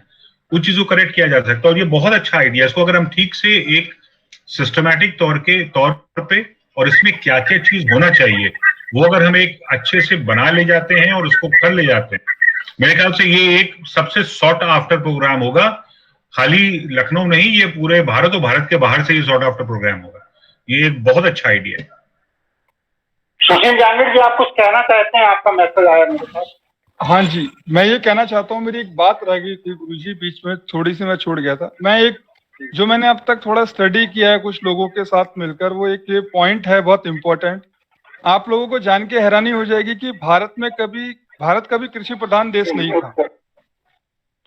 उस चीज को करेक्ट किया जा सकता है। और ये बहुत अच्छा आइडिया है, इसको अगर हम ठीक से एक सिस्टमैटिक तौर पे, और इसमें क्या क्या चीज होना चाहिए, वो अगर हम एक अच्छे से बना ले जाते हैं और उसको कर ले जाते हैं, मेरे ख्याल से ये एक सबसे सॉट आफ्टर प्रोग्राम होगा। खाली लखनऊ नहीं, ये पूरे भारत और भारत के बाहर से ये सॉट आफ्टर प्रोग्राम होगा। ये एक बहुत अच्छा आइडिया है। सुशील जांगड़ जी, आप कुछ कहना चाहते हैं? आपका मैसेज आया मेरे पास। हाँ जी, मैं ये कहना चाहता हूँ, मेरी एक बात रह गई थी गुरुजी, बीच में थोड़ी सी मैं छोड़ गया था। जो मैंने अब तक थोड़ा स्टडी किया है कुछ लोगों के साथ मिलकर, वो एक ये पॉइंट है बहुत इंपॉर्टेंट। आप लोगों को जान के हैरानी हो जाएगी कि भारत कभी कृषि प्रधान देश नहीं था।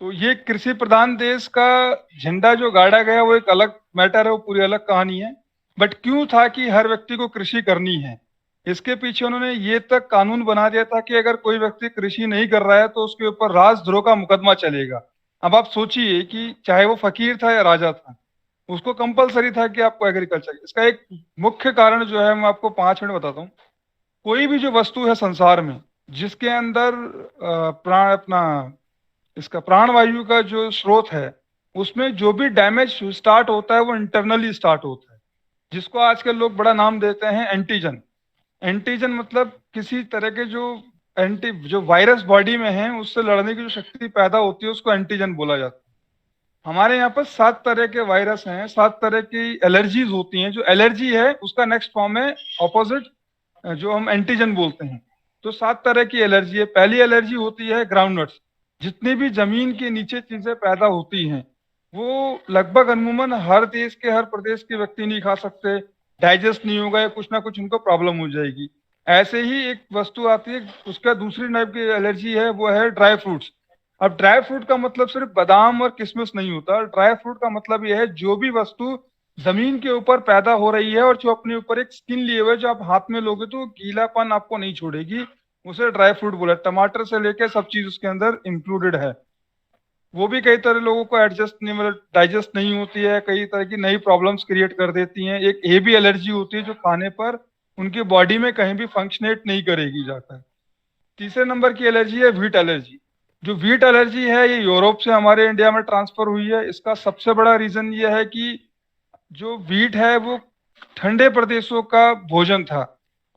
तो ये कृषि प्रधान देश का झंडा जो गाड़ा गया वो एक अलग मैटर है, वो पूरी अलग कहानी है। बट क्यों था कि हर व्यक्ति को कृषि करनी है, इसके पीछे उन्होंने ये तक कानून बना दिया था कि अगर कोई व्यक्ति कृषि नहीं कर रहा है तो उसके ऊपर राजद्रोह का मुकदमा चलेगा। अब आप सोचिए कि चाहे वो फकीर था या राजा था, उसको कंपलसरी था कि आपको एग्रीकल्चर। इसका एक मुख्य कारण जो है, मैं आपको 5 मिनट बताता हूँ। कोई भी जो वस्तु है संसार में जिसके अंदर प्राणवायु का जो स्रोत है, उसमें जो भी डैमेज स्टार्ट होता है वो इंटरनली स्टार्ट होता है, जिसको आजकल लोग बड़ा नाम देते हैं एंटीजन। एंटीजन मतलब किसी तरह के जो वायरस बॉडी में है उससे लड़ने की जो शक्ति पैदा होती है, उसको एंटीजन बोला जाता है। हमारे यहाँ पर 7 तरह के वायरस हैं, 7 तरह की एलर्जीज होती हैं। जो एलर्जी है उसका नेक्स्ट फॉर्म है ऑपोजिट, जो हम एंटीजन बोलते हैं। तो 7 तरह की एलर्जी है। पहली एलर्जी होती है ग्राउंडनट्स। जितनी भी जमीन के नीचे चीजें पैदा होती हैं वो लगभग अमूमन हर देश के, हर प्रदेश के व्यक्ति नहीं खा सकते, डाइजेस्ट नहीं होगा या कुछ ना कुछ उनको प्रॉब्लम हो जाएगी। ऐसे ही एक वस्तु आती है, उसका दूसरी टाइप की एलर्जी है, वो है ड्राई फ्रूट्स। अब ड्राई फ्रूट का मतलब सिर्फ बादाम और किशमिश नहीं होता। ड्राई फ्रूट का मतलब यह है जो भी वस्तु जमीन के ऊपर पैदा हो रही है और जो अपने ऊपर एक स्किन लिए हुए, जो आप हाथ में लोगे तो गीलापन आपको नहीं छोड़ेगी, उसे ड्राई फ्रूट बोला। टमाटर से लेकर सब चीज उसके अंदर इंक्लूडेड है। वो भी कई तरह लोगों को एडजस्ट नहीं, मतलब डाइजेस्ट नहीं होती है, कई तरह की नई प्रॉब्लम्स क्रिएट कर देती हैं। एक ये भी एलर्जी होती है जो खाने पर उनकी बॉडी में कहीं भी फंक्शनेट नहीं करेगी जाकर। तीसरे नंबर की एलर्जी है व्हीट एलर्जी। जो व्हीट एलर्जी है ये यूरोप से हमारे इंडिया में ट्रांसफर हुई है। इसका सबसे बड़ा रीजन ये है कि जो व्हीट है वो ठंडे प्रदेशों का भोजन था,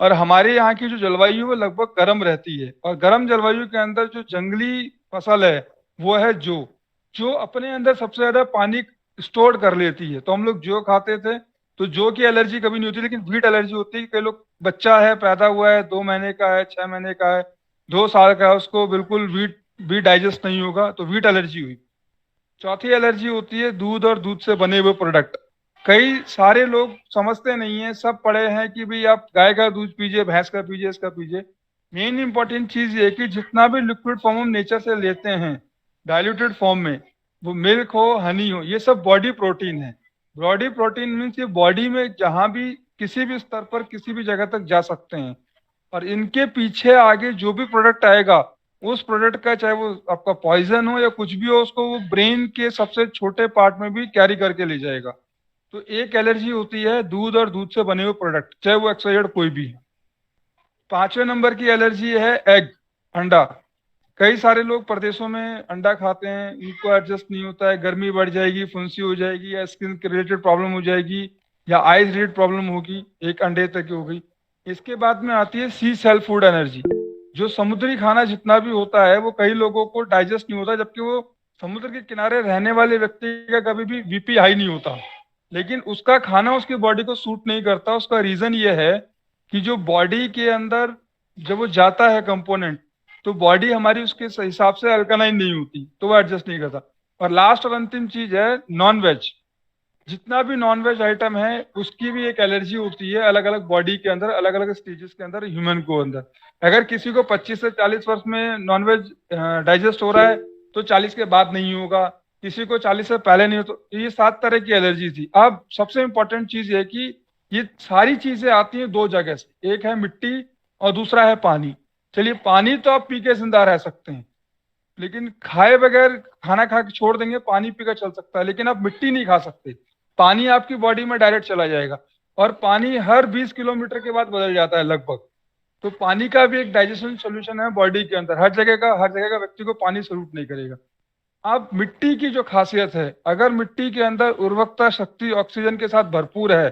और हमारे यहाँ की जो जलवायु है लगभग गर्म रहती है, और गर्म जलवायु के अंदर जो जंगली फसल है वो है जो अपने अंदर सबसे ज्यादा पानी स्टोर कर लेती है। तो हम लोग जो खाते थे, तो जो की एलर्जी कभी नहीं होती, लेकिन व्हीट एलर्जी होती है। कई लोग, बच्चा है पैदा हुआ है 2 महीने का है, 6 महीने का है, 2 साल का है, उसको बिल्कुल व्हीट भी डाइजेस्ट नहीं होगा, तो व्हीट एलर्जी हुई। चौथी एलर्जी होती है दूध और दूध से बने हुए प्रोडक्ट। कई सारे लोग समझते नहीं है, सब पढ़े हैं कि भाई आप गाय का दूध पीजिए, भैंस का पीजिए, इसका पीजिए। मेन इंपॉर्टेंट चीज ये है कि जितना भी लिक्विड फॉर्म हम नेचर से लेते हैं डाइल्यूटेड फॉर्म में, वो मिल्क हो, हनी हो, ये सब बॉडी प्रोटीन है। बॉडी प्रोटीन मीन्स ये बॉडी में जहां भी किसी भी स्तर पर किसी भी जगह तक जा सकते हैं। और इनके पीछे आगे जो भी प्रोडक्ट आएगा, उस प्रोडक्ट का चाहे वो आपका पॉइजन हो या कुछ भी हो, उसको वो ब्रेन के सबसे छोटे पार्ट में भी कैरी करके ले जाएगा। तो एक एलर्जी होती है दूध और दूध से बने हुए प्रोडक्ट, चाहे वो एक्सवाइजेड कोई भी है। 5वें नंबर की एलर्जी है एग, अंडा। कई सारे लोग प्रदेशों में अंडा खाते हैं, इनको एडजस्ट नहीं होता है, गर्मी बढ़ जाएगी, फुंसी हो जाएगी, या स्किन के रिलेटेड प्रॉब्लम हो जाएगी, या आईज रिलेटेड प्रॉब्लम होगी, एक अंडे तक की हो गई। इसके बाद में आती है सी सेल्फ फूड एनर्जी। जो समुद्री खाना जितना भी होता है वो कई लोगों को डाइजेस्ट नहीं होता, जबकि वो समुद्र के किनारे रहने वाले व्यक्ति का कभी भी बीपी हाई नहीं होता, लेकिन उसका खाना उसकी बॉडी को सूट नहीं करता। उसका रीजन ये है कि जो बॉडी के अंदर जब वो जाता है कंपोनेंट, तो बॉडी हमारी उसके हिसाब से अल्कलाइन नहीं होती, तो वो एडजस्ट नहीं करता। और लास्ट और अंतिम चीज है नॉन वेज। जितना भी नॉन वेज आइटम है उसकी भी एक एलर्जी होती है अलग अलग बॉडी के अंदर, अलग अलग स्टेजेस के अंदर, ह्यूमन को अंदर। अगर किसी को 25 से 40 वर्ष में नॉन वेज डाइजेस्ट हो रहा है तो 40 के बाद नहीं होगा, किसी को 40 से पहले नहीं हो। तो ये 7 तरह की एलर्जी थी। अब सबसे इंपॉर्टेंट चीज है कि ये सारी चीजें आती हैं 2 जगह से, एक है मिट्टी और दूसरा है पानी। चलिए, पानी तो आप पी के जिंदा रह सकते हैं, लेकिन खाए बगैर, खाना खा के छोड़ देंगे, पानी पीकर चल सकता है, लेकिन आप मिट्टी नहीं खा सकते। पानी आपकी बॉडी में डायरेक्ट चला जाएगा, और पानी हर 20 किलोमीटर के बाद बदल जाता है लगभग। तो पानी का भी एक डाइजेशन सोल्यूशन है बॉडी के अंदर, हर जगह का व्यक्ति को पानी सूट नहीं करेगा। अब मिट्टी की जो खासियत है, अगर मिट्टी के अंदर उर्वरकता शक्ति ऑक्सीजन के साथ भरपूर है,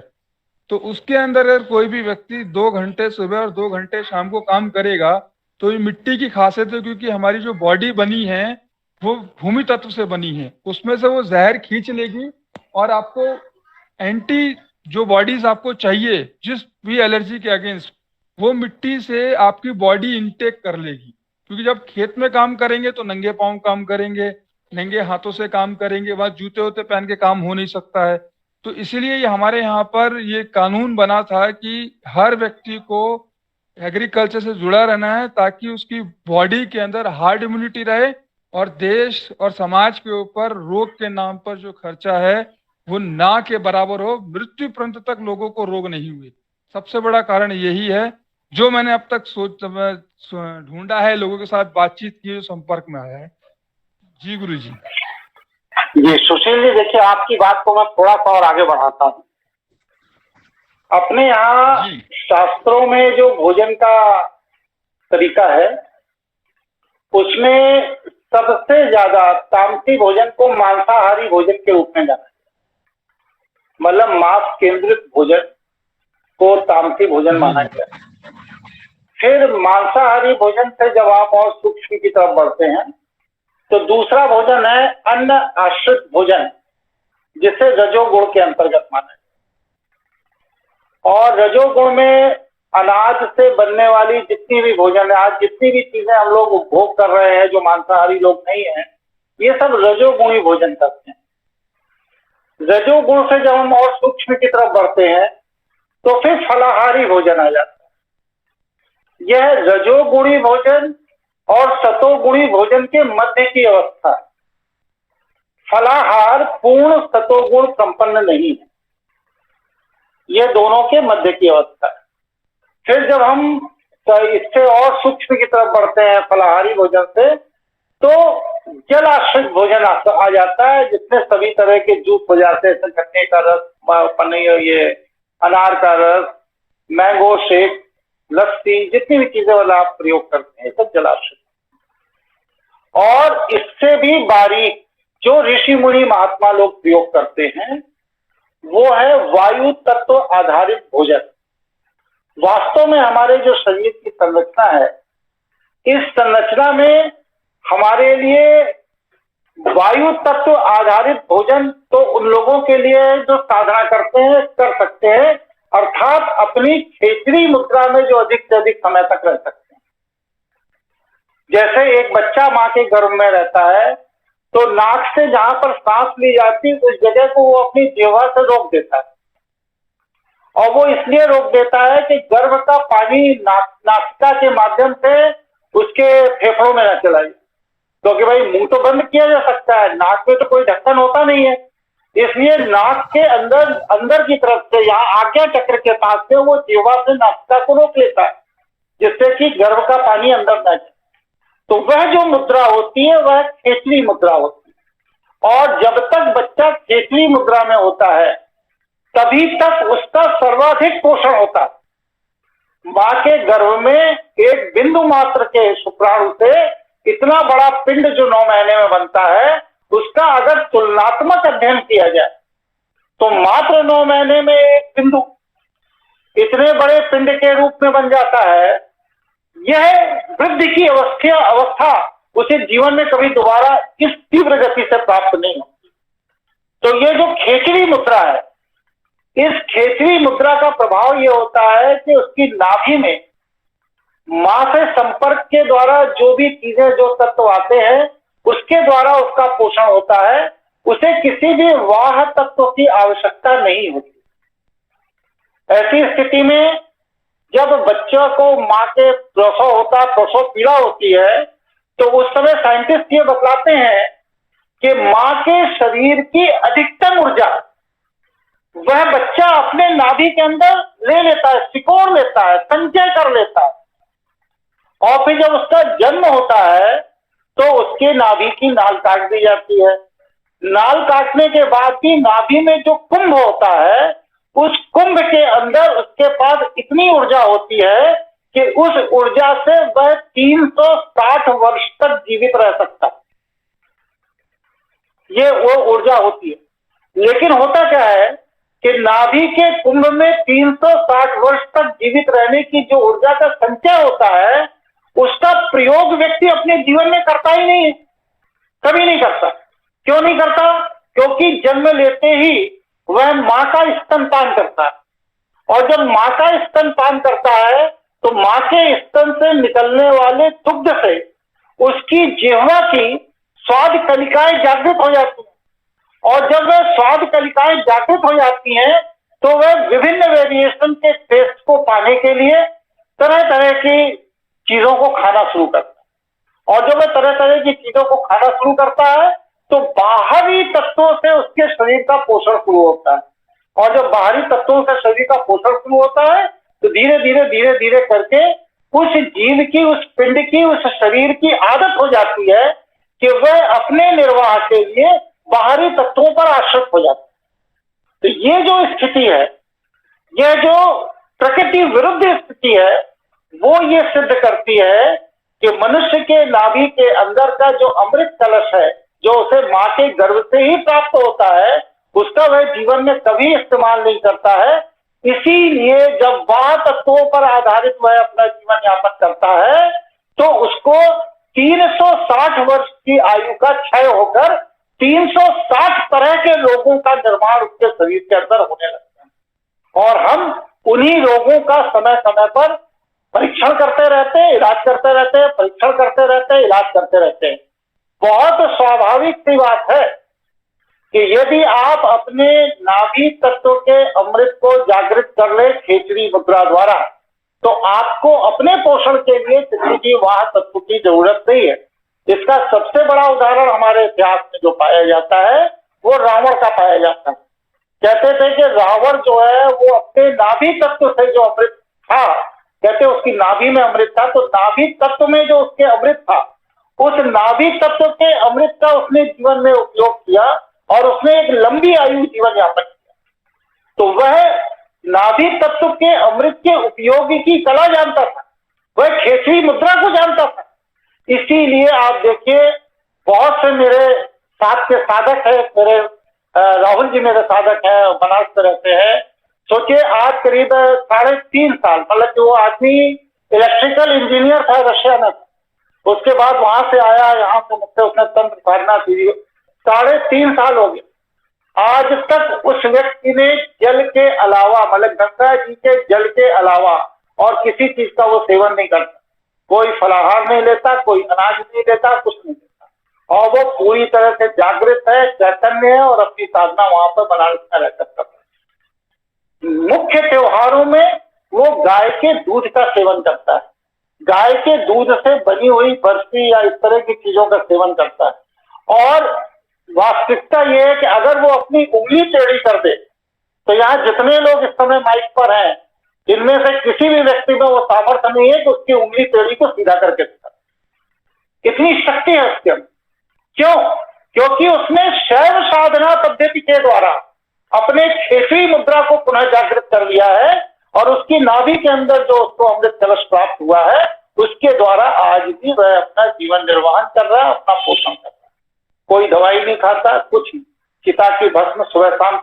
तो उसके अंदर अगर कोई भी व्यक्ति 2 घंटे सुबह और 2 घंटे शाम को काम करेगा, तो ये मिट्टी की खासियत है, क्योंकि हमारी जो बॉडी बनी है वो भूमि तत्व से बनी है, उसमें से वो जहर खींच लेगी और आपको एंटी जो बॉडीज आपको चाहिए जिस भी एलर्जी के अगेंस्ट, वो मिट्टी से आपकी बॉडी इनटेक कर लेगी। क्योंकि जब खेत में काम करेंगे तो नंगे पांव काम करेंगे, नंगे हाथों से काम करेंगे, वहां जूते वूते पहन के काम हो नहीं सकता है। तो इसीलिए ये हमारे यहाँ पर ये कानून बना था कि हर व्यक्ति को एग्रीकल्चर से जुड़ा रहना है, ताकि उसकी बॉडी के अंदर हार्ड इम्यूनिटी रहे और देश और समाज के ऊपर रोग के नाम पर जो खर्चा है वो ना के बराबर हो, मृत्यु पर्यंत तक लोगों को रोग नहीं हुए। सबसे बड़ा कारण यही है जो मैंने अब तक ढूंढा है, लोगों के साथ बातचीत की, संपर्क में आया है। जी गुरु जी। जी सुशील जी, देखिए आपकी बात को मैं थोड़ा सा और आगे बढ़ाता हूँ। अपने यहाँ शास्त्रों में जो भोजन का तरीका है उसमें सबसे ज्यादा तामसी भोजन को मांसाहारी भोजन के रूप में जाना है। मतलब मांस केंद्रित भोजन को तामसी भोजन माना गया। फिर मांसाहारी भोजन से जब आप और सूक्ष्म की तरफ बढ़ते हैं तो दूसरा भोजन है अन्न आश्रित भोजन, जिसे रजोगुण के अंतर्गत माना है। और रजोगुण में अनाज से बनने वाली जितनी भी भोजन है, आज जितनी भी चीजें हम लोग उपभोग कर रहे हैं जो मांसाहारी लोग नहीं हैं, ये सब रजोगुणी भोजन करते हैं। रजोगुण से जब हम और सूक्ष्म की तरफ बढ़ते हैं तो फिर फलाहारी भोजन आ जाता है। यह रजोगुणी भोजन और सतोगुणी भोजन के मध्य की अवस्था है। फलाहार पूर्ण सतोगुण संपन्न नहीं है, यह दोनों के मध्य की अवस्था है। फिर जब हम इससे और सूक्ष्म की तरफ बढ़ते हैं फलाहारी भोजन से, तो जलाश्रित भोजन आ जाता है, जिसमें सभी तरह के जूस हो जाते हैं, गन्ने का रस, पनीर, ये अनार का रस, मैंगो शेक, लस्सी, जितनी भी चीजें वाला आप प्रयोग करते हैं सब जलाश्रित। और इससे भी बारीक जो ऋषि मुनि महात्मा लोग प्रयोग करते हैं वो है वायु तत्व आधारित भोजन। वास्तव में हमारे जो शरीर की संरचना है, इस संरचना में हमारे लिए वायु तत्व आधारित भोजन तो उन लोगों के लिए जो साधना करते हैं कर सकते हैं, अर्थात अपनी क्षेत्रीय मुद्रा में जो अधिक से अधिक समय तक रह सकते हैं। जैसे एक बच्चा माँ के गर्भ में रहता है तो नाक से जहां पर सांस ली जाती है उस जगह को वो अपनी जिह्वा से रोक देता है, और वो इसलिए रोक देता है कि गर्भ का पानी नासिका के माध्यम से उसके फेफड़ों में न चला जाए, क्योंकि भाई मुंह तो बंद किया जा सकता है, नाक में तो कोई ढक्कन होता नहीं है, इसलिए नाक के अंदर अंदर की तरफ से यहाँ आज्ञा चक्र के पास से वो जिह्वा से नासिका को रोक लेता है, जिससे कि गर्भ का पानी अंदर न जाए। तो वह जो मुद्रा होती है वह खेचरी मुद्रा होती है, और जब तक बच्चा खेचरी मुद्रा में होता है तभी तक उसका सर्वाधिक पोषण होता है। मां के गर्भ में एक बिंदु मात्र के शुक्राणु से इतना बड़ा पिंड जो 9 महीने में बनता है, उसका अगर तुलनात्मक अध्ययन किया जाए तो मात्र 9 महीने में एक बिंदु इतने बड़े पिंड के रूप में बन जाता है। यह वृद्धि की अवस्था उसे जीवन में कभी दोबारा इस तीव्र गति से प्राप्त नहीं होती। तो ये जो खेचरी मुद्रा है, इस खेचरी मुद्रा का प्रभाव ये होता है कि उसकी नाभि में मां से संपर्क के द्वारा जो भी चीजें, जो तत्व आते हैं, उसके द्वारा उसका पोषण होता है, उसे किसी भी वाह तत्व की आवश्यकता नहीं होती। ऐसी स्थिति में जब बच्चों को मां के प्रसव होता, प्रसव पीड़ा होती है, तो उस समय साइंटिस्ट ये बतलाते हैं कि मां के शरीर की अधिकतम ऊर्जा वह बच्चा अपने नाभि के अंदर ले लेता है, सिकोड़ लेता है, संचय कर लेता है, और फिर जब उसका जन्म होता है तो उसके नाभि की नाल काट दी जाती है। नाल काटने के बाद भी नाभि में जो कुंभ होता है, उस कुंभ के अंदर उसके पास इतनी ऊर्जा होती है कि उस ऊर्जा से वह 360 वर्ष तक जीवित रह सकता है। ये वो ऊर्जा होती है। लेकिन होता क्या है कि नाभि के कुंभ में 360 वर्ष तक जीवित रहने की जो ऊर्जा का संचय होता है, उसका प्रयोग व्यक्ति अपने जीवन में करता ही नहीं है, कभी नहीं करता। क्यों नहीं करता? क्योंकि जन्म लेते ही वह मां का स्तनपान करता है, और जब मां का स्तनपान करता है तो मां के स्तन से निकलने वाले दुग्ध से उसकी जिह्वा की स्वाद कलिकाएं जागृत हो जाती हैं, और जब वह स्वाद कलिकाएं जागृत हो जाती हैं तो वह विभिन्न वेरिएशन के टेस्ट को पाने के लिए तरह तरह की चीजों को खाना शुरू करता है। और जब वह तरह तरह की चीजों को खाना शुरू करता है तो बाहरी तत्वों से उसके शरीर का पोषण शुरू होता है, और जब बाहरी तत्वों से शरीर का पोषण शुरू होता है तो धीरे धीरे करके उस जीव की, उस पिंड की, उस शरीर की आदत हो जाती है कि वह अपने निर्वाह के लिए बाहरी तत्वों पर आश्रित हो जाता है। तो ये जो स्थिति है, यह जो प्रकृति विरुद्ध स्थिति है, वो ये सिद्ध करती है कि मनुष्य के नाभि के अंदर का जो अमृत कलश है, जो उसे मां के गर्भ से ही प्राप्त होता है, उसका वह जीवन में कभी इस्तेमाल नहीं करता है। इसीलिए जब वाह तत्वों पर आधारित वह अपना जीवन यापन करता है तो उसको 360 वर्ष की आयु का क्षय होकर 360 तरह के रोगों का निर्माण उसके शरीर के अंदर होने लगता है, और हम उन्हीं रोगों का समय समय पर परीक्षण करते रहते हैं, इलाज करते रहते हैं, परीक्षण करते रहते हैं, इलाज करते रहते हैं। बहुत स्वाभाविक सी बात है कि यदि आप अपने नाभि तत्व के अमृत को जागृत कर ले खेचरी मुद्रा द्वारा, तो आपको अपने पोषण के लिए किसी भी वाह तत्व की जरूरत नहीं है। इसका सबसे बड़ा उदाहरण हमारे इतिहास में जो पाया जाता है वो रावण का पाया जाता है। कहते थे कि रावण जो है वो अपने नाभि तत्व से जो अमृत था, कहते उसकी नाभि में अमृत था, तो नाभि तत्व में जो उसके अमृत था, उस नाभि तत्व के अमृत का उसने जीवन में उपयोग किया और उसने एक लंबी आयु जीवन यापन किया। तो वह नाभि तत्व के अमृत के उपयोग की कला जानता था, वह खेचरी मुद्रा को जानता था। इसीलिए आप देखिए बहुत से मेरे साथ के साधक है, मेरे राहुल जी मेरे साधक हैं, बनारस में रहते हैं। सोचिए आज करीब 3.5 साल, मतलब कि वो आदमी इलेक्ट्रिकल इंजीनियर था रशिया में, उसके बाद वहां से आया, यहाँ से मुझसे उसने तंत्र साधना की। 3.5 साल हो गए, आज तक उस व्यक्ति ने जल के अलावा, मतलब गंगा जी के जल के अलावा और किसी चीज का वो सेवन नहीं करता। कोई फलाहार नहीं लेता, कोई अनाज नहीं लेता, कुछ नहीं लेता, और वो पूरी तरह से जागृत है, चैतन्य है और अपनी साधना वहां पर बनारस में रहकर करता है। मुख्य त्योहारों में वो गाय के दूध का सेवन करता है, गाय के दूध से बनी हुई बर्फी या इस तरह की चीजों का सेवन करता है। और वास्तविकता ये है कि अगर वो अपनी उंगली टेढ़ी कर दे तो यहाँ जितने लोग इस समय माइक पर हैं, इनमें से किसी भी व्यक्ति में वो सामर्थ्य नहीं है कि उसकी उंगली टेढ़ी को सीधा करके दिखा। इतनी शक्ति है उसके अंदर। क्यों? क्योंकि उसने शैव साधना पद्धति के द्वारा अपने क्षेत्रीय मुद्रा को पुनः जागृत कर लिया है और उसकी नाभि के अंदर जो उसको अमृत कलश प्राप्त हुआ है उसके द्वारा आज भी वह अपना जीवन निर्वाहन कर रहा है, अपना पोषण कर रहा है। कोई दवाई नहीं खाता, कुछ नहीं। चिता की भस्म सुबह शाम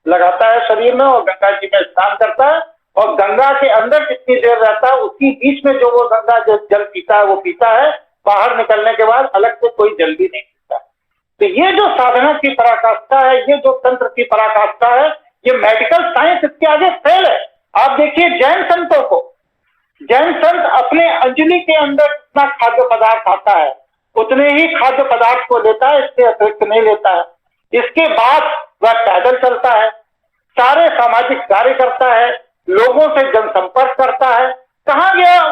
लगाता है शरीर में और गंगा जी में स्नान करता है और गंगा के अंदर जितनी देर रहता है उसकी बीच में जो वो गंगा जो जल पीता है वो पीता है, बाहर निकलने के बाद अलग से कोई जल भी नहीं पीता। तो ये जो साधना की पराकाष्ठा है, ये जो तंत्र की पराकाष्ठा है, ये मेडिकल साइंस इसके आगे फेल है। आप देखिए जैन संतों को, जैन संत अपने अंजलि के अंदर जितना खाद्य पदार्थ आता है उतने ही खाद्य पदार्थ को लेता है, इसके अतिरिक्त नहीं लेता है। इसके बाद वह पैदल चलता है, सारे सामाजिक कार्य करता है, लोगों से जनसंपर्क करता है। कहाँ गया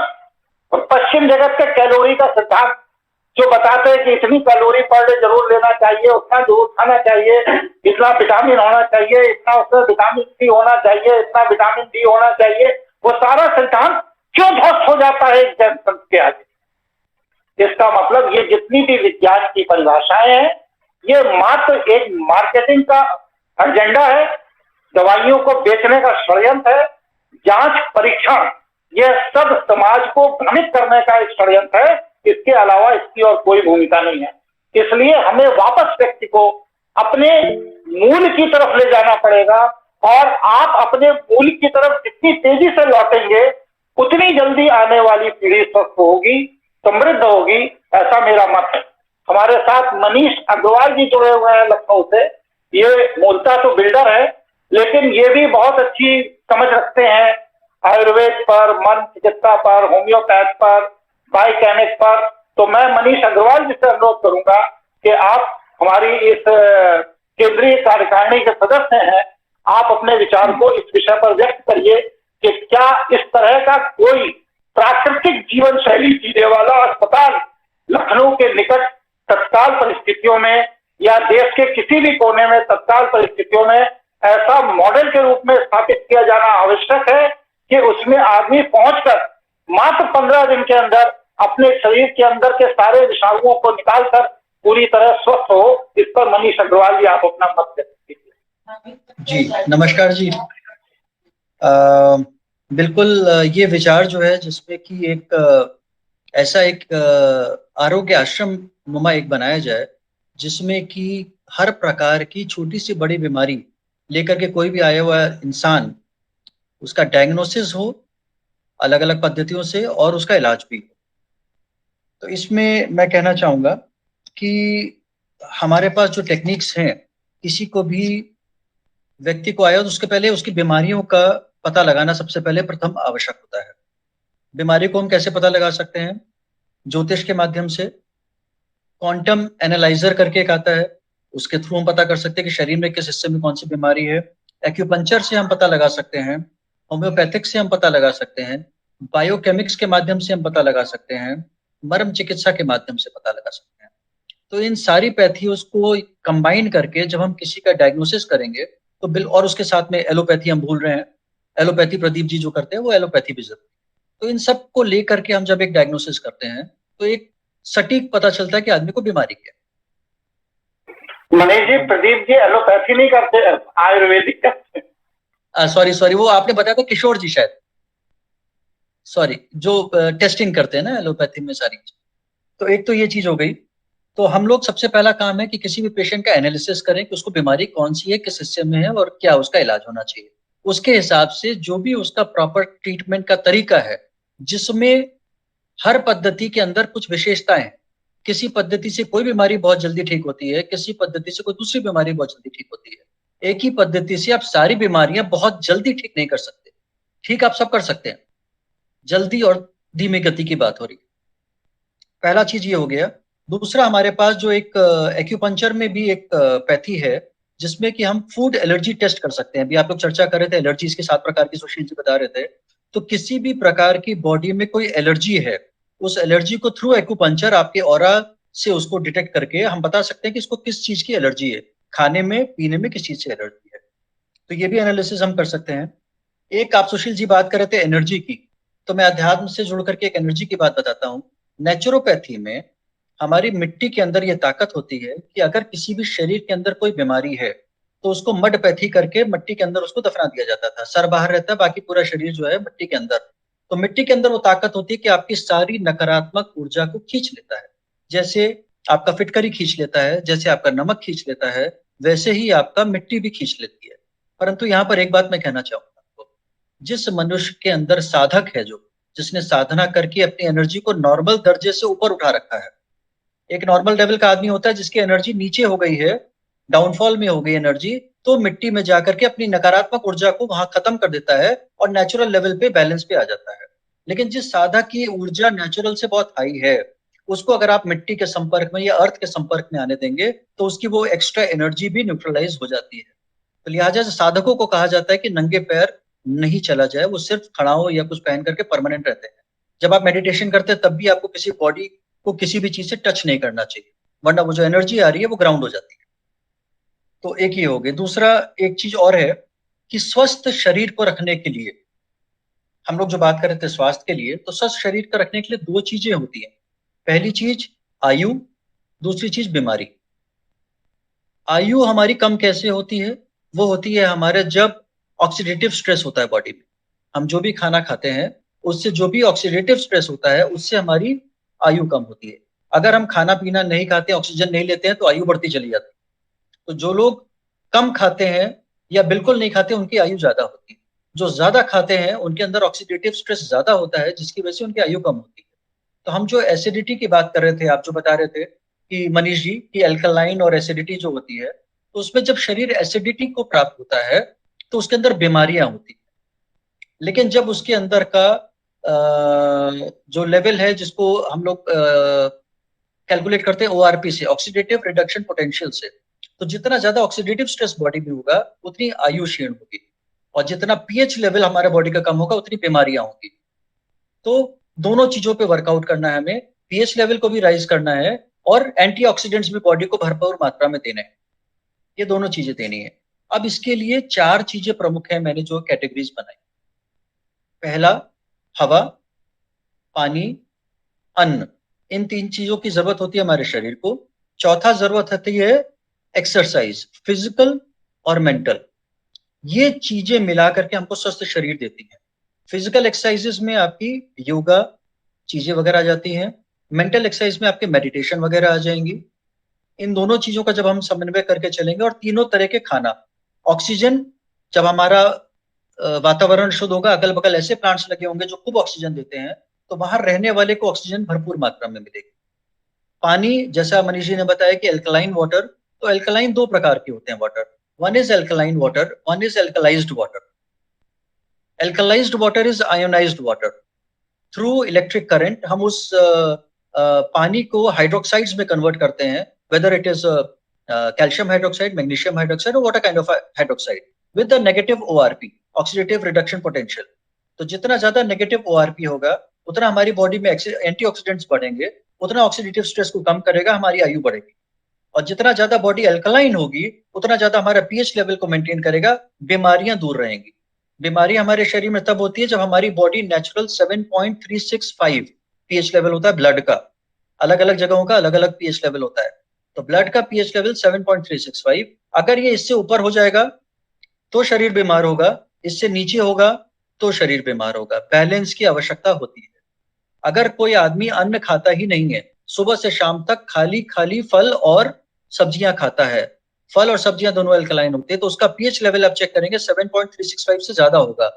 पश्चिम जगत के कैलोरी का सिद्धांत जो बताते हैं कि इतनी कैलोरी पर डे जरूर लेना चाहिए, उतना जरूर खाना चाहिए, इतना विटामिन होना चाहिए, इतना उसमें विटामिन सी होना चाहिए, इतना विटामिन डी होना चाहिए, वो सारा सिद्धांत क्यों ध्वस्त हो जाता है एक जन संत के आगे? इसका मतलब ये जितनी भी विज्ञान की परिभाषाएं हैं ये मात्र एक मार्केटिंग का एजेंडा है, दवाइयों को बेचने का षड्यंत्र है, जांच परीक्षण, यह सब समाज को भ्रमित करने का एक षड्यंत्र है। इसके अलावा इसकी और कोई भूमिका नहीं है। इसलिए हमें वापस व्यक्ति को अपने मूल की तरफ ले जाना पड़ेगा और आप अपने मूल की तरफ जितनी तेजी से लौटेंगे उतनी जल्दी आने वाली पीढ़ी स्वस्थ होगी, समृद्ध होगी, ऐसा मेरा मत है। हमारे साथ मनीष अग्रवाल जी जुड़े हुए हैं लखनऊ से। ये मूलतः तो बिल्डर है लेकिन ये भी बहुत अच्छी समझ रखते हैं आयुर्वेद पर, मन चिकित्सा पर, होम्योपैथ पर, बायोकेमिक पर। तो मैं मनीष अग्रवाल जी से अनुरोध करूंगा कि आप हमारी इस केंद्रीय कार्यकारिणी के सदस्य हैं, आप अपने विचार को इस विषय पर व्यक्त करिए कि क्या इस तरह का कोई प्राकृतिक जीवन शैली जीने वाला अस्पताल लखनऊ के निकट तत्काल परिस्थितियों में या देश के किसी भी कोने में तत्काल परिस्थितियों में ऐसा मॉडल के रूप में स्थापित किया जाना आवश्यक है कि उसमें आदमी पहुंचकर मात्र 15 दिन के अंदर अपने शरीर के अंदर के सारे विषाणुओं को निकालकर पूरी तरह स्वस्थ हो। इस पर मनीष अग्रवाल जी आप अपना मत व्यक्त कीजिए। जी नमस्कार जी। बिल्कुल ये विचार जो है जिसमें कि एक ऐसा एक आरोग्य आश्रम नुमा एक बनाया जाए जिसमें कि हर प्रकार की छोटी सी बड़ी बीमारी लेकर के कोई भी आया हुआ इंसान उसका डायग्नोसिस हो अलग अलग पद्धतियों से और उसका इलाज भी हो। तो इसमें मैं कहना चाहूँगा कि हमारे पास जो टेक्निक्स हैं, किसी को भी व्यक्ति को आया तो उसके पहले उसकी बीमारियों का पता लगाना सबसे पहले प्रथम आवश्यक होता है। बीमारी को हम कैसे पता लगा सकते हैं? ज्योतिष के माध्यम से, क्वांटम एनालाइजर करके एक आता है, उसके थ्रू हम पता कर सकते हैं कि शरीर में किस हिस्से में कौन सी बीमारी है। एक्यूपंक्चर से हम पता लगा सकते हैं, होम्योपैथिक से हम पता लगा सकते हैं, बायोकेमिक्स के माध्यम से हम पता लगा सकते हैं, मर्म चिकित्सा के माध्यम से पता लगा सकते हैं। तो इन सारी पैथियों को कंबाइन करके जब हम किसी का डायग्नोसिस करेंगे तो बिल और उसके साथ में एलोपैथी हम भूल रहे हैं, एलोपैथी प्रदीप जी जो करते हैं वो एलोपैथी भी जरूरी। तो इन सब को लेकर के हम जब एक डायग्नोसिस करते हैं तो एक सटीक पता चलता है कि आदमी को बीमारी क्या है। मनीष जी, प्रदीप जी एलोपैथी नहीं करते, आयुर्वेदिक करते। सॉरी वो आपने बताया था किशोर जी शायद, सॉरी, जो टेस्टिंग करते हैं ना एलोपैथी में सारी। तो एक तो ये चीज हो गई। तो हम लोग सबसे पहला काम है कि किसी भी पेशेंट का एनालिसिस करें कि उसको बीमारी कौन सी है, किस हिस्से में है और क्या उसका इलाज होना चाहिए। उसके हिसाब से जो भी उसका प्रॉपर ट्रीटमेंट का तरीका है, जिसमें हर पद्धति के अंदर कुछ विशेषताएं हैं। किसी पद्धति से कोई बीमारी बहुत जल्दी ठीक होती है, किसी पद्धति से कोई दूसरी बीमारी बहुत जल्दी ठीक होती है। एक ही पद्धति से आप सारी बीमारियां बहुत जल्दी ठीक नहीं कर सकते। ठीक आप सब कर सकते हैं, जल्दी और धीमी गति की बात हो रही है। पहला चीज ये हो गया दूसरा हमारे पास जो एक एक्यूपंक्चर में भी एक पैथी है जिसमें कि हम फूड एलर्जी टेस्ट कर सकते हैं। अभी आप लोग चर्चा कर रहे थे एलर्जीज के 7 प्रकार की, सुशील जी बता रहे थे। तो किसी भी प्रकार की बॉडी में कोई एलर्जी है, उस एलर्जी को थ्रू एक्यूपंक्चर आपके ऑरा से उसको डिटेक्ट करके हम बता सकते हैं कि इसको किस चीज की एलर्जी है, खाने में, पीने में किस चीज से एलर्जी है। तो ये भी एनालिसिस हम कर सकते हैं। एक आप सुशील जी बात कर रहे थे एनर्जी की, तो मैं अध्यात्म से जुड़ करके एक एनर्जी की बात बताता हूँ। नेचुरोपैथी में हमारी मिट्टी के अंदर ये ताकत होती है कि अगर किसी भी शरीर के अंदर कोई बीमारी है तो उसको मड पैथी करके मिट्टी के अंदर उसको दफना दिया जाता था। सर बाहर रहता है, बाकी पूरा शरीर जो है मिट्टी के अंदर। तो मिट्टी के अंदर वो ताकत होती है कि आपकी सारी नकारात्मक ऊर्जा को खींच लेता है। जैसे आपका फिटकरी खींच लेता है, जैसे आपका नमक खींच लेता है, वैसे ही आपका मिट्टी भी खींच लेती है। परंतु यहाँ पर एक बात मैं कहना चाहूंगा आपको, जिस मनुष्य के अंदर साधक है, जो जिसने साधना करके अपनी एनर्जी को नॉर्मल दर्जे से ऊपर उठा रखा है, एक नॉर्मल लेवल का आदमी होता है जिसकी एनर्जी नीचे हो गई है, डाउनफॉल में हो गई एनर्जी, तो मिट्टी में जाकर के अपनी नकारात्मक ऊर्जा को वहां खत्म कर देता है और नेचुरल लेवल पे बैलेंस पे आ जाता है। लेकिन जिस साधक की ऊर्जा नेचुरल से बहुत हाई है, उसको अगर आप मिट्टी के संपर्क में या अर्थ के संपर्क में आने देंगे तो उसकी वो एक्स्ट्रा एनर्जी भी न्यूट्रलाइज हो जाती है। तो लिहाजा साधकों को कहा जाता है कि नंगे पैर नहीं चला जाए, वो सिर्फ खड़ाओं या कुछ पहन करके परमानेंट रहते हैं। जब आप मेडिटेशन करते हैं तब भी आपको किसी बॉडी को किसी भी चीज से टच नहीं करना चाहिए, वरना वो जो एनर्जी आ रही है वो ग्राउंड हो जाती है। तो एक ही हो गया। दूसरा एक चीज और है कि स्वस्थ शरीर को रखने के लिए, हम लोग जो बात कर रहे थे स्वास्थ्य के लिए, तो स्वस्थ शरीर को रखने के लिए 2 चीजें होती हैं। पहली चीज आयु, दूसरी चीज बीमारी। आयु हमारी कम कैसे होती है? वो होती है हमारे जब ऑक्सीडेटिव स्ट्रेस होता है बॉडी में। हम जो भी खाना खाते हैं उससे जो भी ऑक्सीडेटिव स्ट्रेस होता है उससे हमारी आयु कम होती है। अगर हम खाना पीना नहीं खाते, ऑक्सीजन नहीं लेते हैं, तो आयु बढ़ती चली जाती है। तो जो लोग कम खाते हैं या बिल्कुल नहीं खाते उनकी आयु ज्यादा होती है। जो ज्यादा खाते हैं उनके अंदर ऑक्सीडेटिव स्ट्रेस ज्यादा होता है, जिसकी वजह से उनकी आयु कम होती है। तो हम जो एसिडिटी की बात कर रहे थे, आप जो बता रहे थे कि मनीष जी की अल्कलाइन और एसिडिटी जो होती है, तो उसमें जब शरीर एसिडिटी को प्राप्त होता है तो उसके अंदर बीमारियां होती है। लेकिन जब उसके अंदर का जो लेवल है जिसको हम लोग कैलकुलेट करते हैं ओआरपी से, ऑक्सीडेटिव रिडक्शन पोटेंशियल से, तो जितना ज्यादा ऑक्सीडेटिव स्ट्रेस बॉडी में होगा उतनी आयु क्षीण होगी, और जितना पीएच लेवल हमारे बॉडी का कम होगा उतनी बीमारियां होंगी। तो दोनों चीजों पे वर्कआउट करना है हमें, पीएच लेवल को भी राइज करना है और एंटीऑक्सीडेंट्स भी बॉडी को भरपूर मात्रा में देने हैं। ये दोनों चीजें देनी है। अब इसके लिए 4 चीजें प्रमुख है, मैंने जो कैटेगरीज बनाई। पहला हवा, पानी, अन्न, इन 3 चीजों की जरूरत होती है हमारे शरीर को। चौथा जरूरत होती है एक्सरसाइज, फिजिकल और मेंटल। ये चीजें मिला करके हमको स्वस्थ शरीर देती है। फिजिकल एक्सरसाइजेस में आपकी योगा चीजें वगैरह आ जाती हैं, मेंटल एक्सरसाइज में आपके मेडिटेशन वगैरह आ जाएंगी। इन दोनों चीजों का जब हम समन्वय करके चलेंगे, और तीनों तरह के खाना, ऑक्सीजन, जब हमारा वातावरण शुद्ध होगा, अगल बगल ऐसे प्लांट्स लगे होंगे जो खूब ऑक्सीजन देते हैं, तो वहां रहने वाले को ऑक्सीजन भरपूर मात्रा में मिलेगी। पानी, जैसा मनीष जी ने बताया कि एल्कलाइन वाटर, तो एल्कलाइन 2 प्रकार के होते हैं water, one is alkaline water, one is alkalized water. Alkalized water is ionized water. Through electric current हम उस पानी को हाइड्रोक्साइड्स में कन्वर्ट करते हैं, whether it is calcium hydroxide, magnesium hydroxide, और water kind of hydroxide with the negative ORP, oxidative reduction potential. तो जितना ज्यादा नेगेटिव ओआरपी होगा उतना हमारी बॉडी में एंटीऑक्सीडेंट्स बढ़ेंगे, उतना ऑक्सीडेटिव स्ट्रेस को कम करेगा, हमारी आयु बढ़ेगी। और जितना ज्यादा बॉडी अल्कलाइन होगी उतना ज्यादा हमारा पीएच लेवल को मेंटेन करेगा, बीमारियां दूर रहेंगी। बीमारी हमारे शरीर में तब होती है जब हमारी बॉडी नेचुरल 7.365 पीएच लेवल होता है ब्लड का। अलग अलग जगहों का अलग अलग पीएच लेवल होता है, तो ब्लड का पीएच लेवल 7.365, अगर ये इससे ऊपर हो जाएगा तो शरीर बीमार होगा, इससे नीचे होगा तो शरीर बीमार होगा। बैलेंस की आवश्यकता होती है। अगर कोई आदमी अन्न खाता ही नहीं है, सुबह से शाम तक खाली खाली फल और सब्जियां खाता है, फल और सब्जियां दोनों अल्कलाइन होते हैं, तो उसका पीएच लेवल आप चेक करेंगे 7.365 से ज्यादा होगा।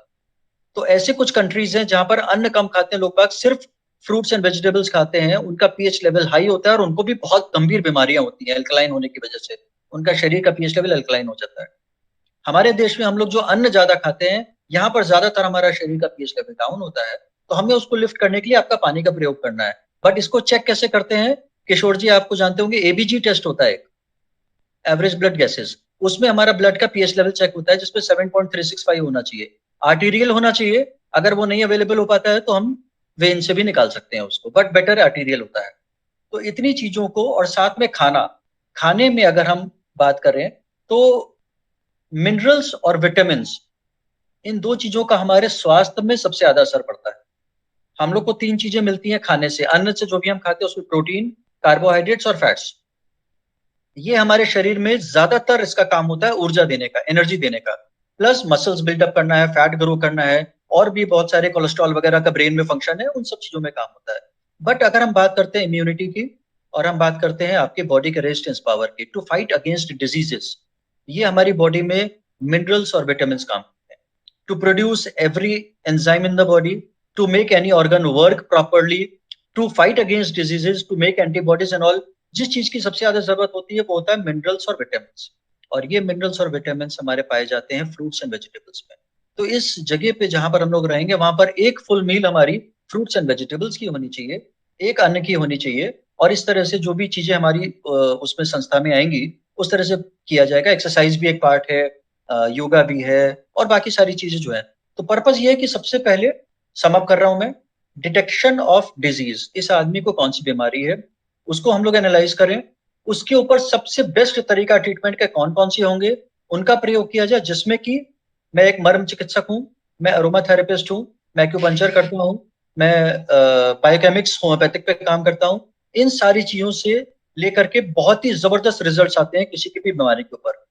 तो ऐसे कुछ कंट्रीज हैं जहां पर अन्न कम खाते हैं लोग, बाग सिर्फ फ्रूट्स एंड वेजिटेबल्स खाते हैं, उनका पीएच लेवल हाई होता है और उनको भी बहुत गंभीर बीमारियां होती हैं अल्कलाइन होने की वजह से, उनका शरीर का पीएच लेवल अल्कलाइन हो जाता है। हमारे देश में हम लोग जो अन्न ज्यादा खाते हैं, यहाँ पर ज्यादातर हमारा शरीर का पीएच लेवल डाउन होता है, तो हमें उसको लिफ्ट करने के लिए आपका पानी का प्रयोग करना है। बट इसको चेक कैसे करते हैं किशोर जी आपको जानते होंगे एबीजी टेस्ट होता है, एवरेज ब्लड गैसेस, उसमें हमारा ब्लड का पीएच लेवल चेक होता है जिसपे 7.365 होना चाहिए, आर्टीरियल होना चाहिए। अगर वो नहीं अवेलेबल हो पाता है तो हम वेन से भी निकाल सकते हैं उसको, बट बेटर आर्टीरियल होता है। तो इतनी चीजों को, और साथ में खाने में अगर हम बात करें तो मिनरल्स और विटामिन, इन दो चीजों का हमारे स्वास्थ्य में सबसे ज्यादा असर पड़ता है। हम लोग को 3 चीजें मिलती हैं खाने से, अन्न से जो भी हम खाते हैं उसमें प्रोटीन, कार्बोहाइड्रेट्स और फैट्स। ये हमारे शरीर में ज्यादातर इसका काम होता है ऊर्जा देने का, एनर्जी देने का, प्लस मसल्स बिल्डअप करना है, फैट ग्रो करना है, और भी बहुत सारे कोलेस्ट्रॉल वगैरह का ब्रेन में फंक्शन है, उन सब चीजों में काम होता है। बट अगर हम बात करते हैं इम्यूनिटी की, और हम बात करते हैं आपके बॉडी के रेजिस्टेंस पावर की, टू फाइट अगेंस्ट डिजीजेस, ये हमारी बॉडी में मिनरल्स और विटामिन काम करते हैं, to produce every enzyme in the body, to make any organ work properly, to fight against diseases, to make antibodies and all. जिस चीज की सबसे ज्यादा जरूरत होती है वो होता है मिनरल्स और विटामिन, और ये मिनरल्स और विटामिन हमारे पाए जाते हैं फ्रूट्स एंड वेजिटेबल्स में। तो इस जगह पे जहां पर हम लोग रहेंगे वहां पर एक फुल मील हमारी फ्रूट्स एंड वेजिटेबल्स की होनी चाहिए, एक अन्न की होनी चाहिए, और इस तरह से जो भी चीजें हमारी उसमें संस्था में आएंगी उस तरह से किया जाएगा। एक्सरसाइज भी एक पार्ट है, योगा भी है, और बाकी सारी चीजें जो है। तो पर्पस ये है कि सबसे पहले समअप कर रहा हूं मैं, डिटेक्शन ऑफ डिजीज, इस आदमी को कौन सी बीमारी है उसको हम लोग एनालाइज करें, उसके ऊपर सबसे बेस्ट तरीका ट्रीटमेंट के कौन कौन से होंगे उनका प्रयोग किया जाए, जिसमें कि मैं एक मर्म चिकित्सक हूं, मैं अरोमा थेरेपिस्ट हूं, मैं एक्यूपंक्चर करता हूं, मैं बायोकेमिक्स होम्योपैथिक पे काम करता हूं। इन सारी चीजों से लेकर के बहुत ही जबरदस्त रिजल्ट्स आते हैं किसी की भी बीमारी के ऊपर।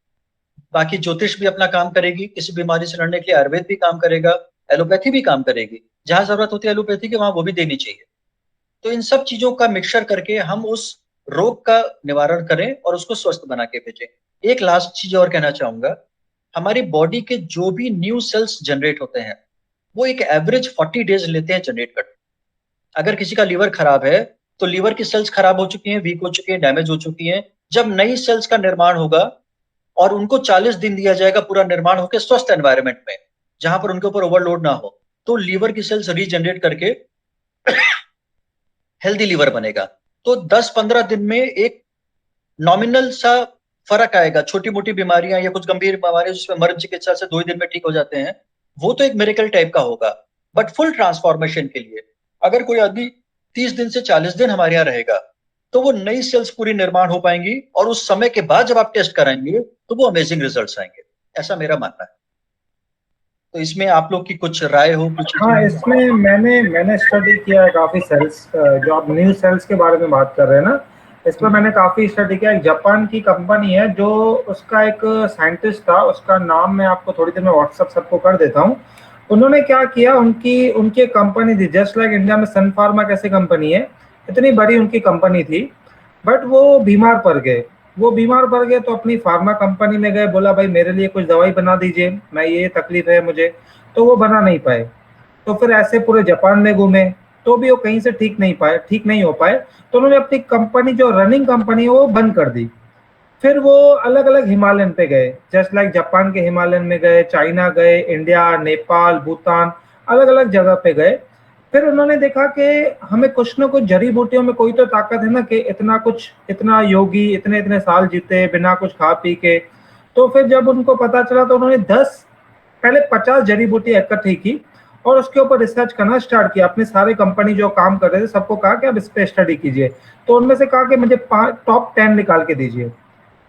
बाकी ज्योतिष भी अपना काम करेगी, किसी बीमारी से लड़ने के लिए आयुर्वेद भी काम करेगा, एलोपैथी भी काम करेगी, जहां जरूरत होती है एलोपैथी की वहां वो भी देनी चाहिए। तो इन सब चीजों का मिक्सचर करके हम उस रोग का निवारण करें और उसको स्वस्थ बना के भेजें। एक लास्ट चीज और कहना चाहूंगा, हमारी बॉडी के जो भी न्यू सेल्स जनरेट होते हैं वो एक एवरेज 40 डेज लेते हैं जनरेट करने। अगर किसी का लीवर खराब है तो लीवर की सेल्स खराब हो चुकी हैं, वीक हो चुकी हैं, डैमेज हो चुकी हैं, जब नई सेल्स का निर्माण होगा और उनको 40 दिन दिया जाएगा पूरा निर्माण होकर स्वस्थ एनवायरनमेंट में जहां पर उनके ऊपर ओवरलोड ना हो, तो लीवर की सेल्स रीजनरेट करके हेल्दी लीवर बनेगा। तो 10-15 दिन में एक नॉमिनल सा फर्क आएगा। छोटी मोटी बीमारियां या कुछ गंभीर बीमारियां जिसमें मर्म चिकित्सा से 2 दिन में ठीक हो जाते हैं, वो तो एक मिरेकल टाइप का होगा। बट फुल ट्रांसफॉर्मेशन के लिए अगर कोई आदमी 30 दिन से 40 दिन हमारे यहाँ रहेगा तो वो नई सेल्स पूरी निर्माण हो पाएंगी, और उस समय के बाद जब आप टेस्ट कराएंगे तो वो अमेजिंग रिजल्ट्स आएंगे, ऐसा मेरा मानना है। तो इसमें आप लोग की कुछ राय हो कुछ? हाँ, इसमें मैंने स्टडी किया है काफी सेल्स, जो आप न्यू सेल्स के बारे में बात कर रहे हैं ना, इस पर मैंने काफी स्टडी किया। एक जापान की कंपनी है जो, उसका एक साइंटिस्ट था, उसका नाम मैं आपको थोड़ी देर में व्हाट्सएप सबको कर देता हूँ। उन्होंने क्या किया, उनकी कंपनी थी जस्ट लाइक इंडिया में सन फार्मा कैसे कंपनी है, इतनी बड़ी उनकी कंपनी थी, बट वो बीमार पड़ गए तो अपनी फार्मा कंपनी में गए, बोला भाई मेरे लिए कुछ दवाई बना दीजिए, मैं ये तकलीफ है मुझे, तो वो बना नहीं पाए। तो फिर ऐसे पूरे जापान में घूमे तो भी वो कहीं से ठीक नहीं हो पाए, तो उन्होंने अपनी कंपनी जो रनिंग कंपनी है वो बंद कर दी। फिर वो अलग अलग हिमालयन पे गए, जस्ट लाइक जापान के हिमालयन में गए, चाइना गए, इंडिया, नेपाल, भूटान, अलग अलग जगह पे गए। फिर उन्होंने देखा कि हमें कुछ ना कुछ जड़ी बूटियों में कोई तो ताकत है ना, कि इतना योगी इतने साल जीते बिना कुछ खा पी के। तो फिर जब उनको पता चला तो उन्होंने 50 जड़ी बूटी इकट्ठी की और उसके ऊपर रिसर्च करना स्टार्ट किया। अपने सारे कंपनी जो काम कर रहे थे सबको कहा कि आप इस पे स्टडी कीजिए, तो उनमें से कहा कि मुझे टॉप 10 निकाल के दीजिए।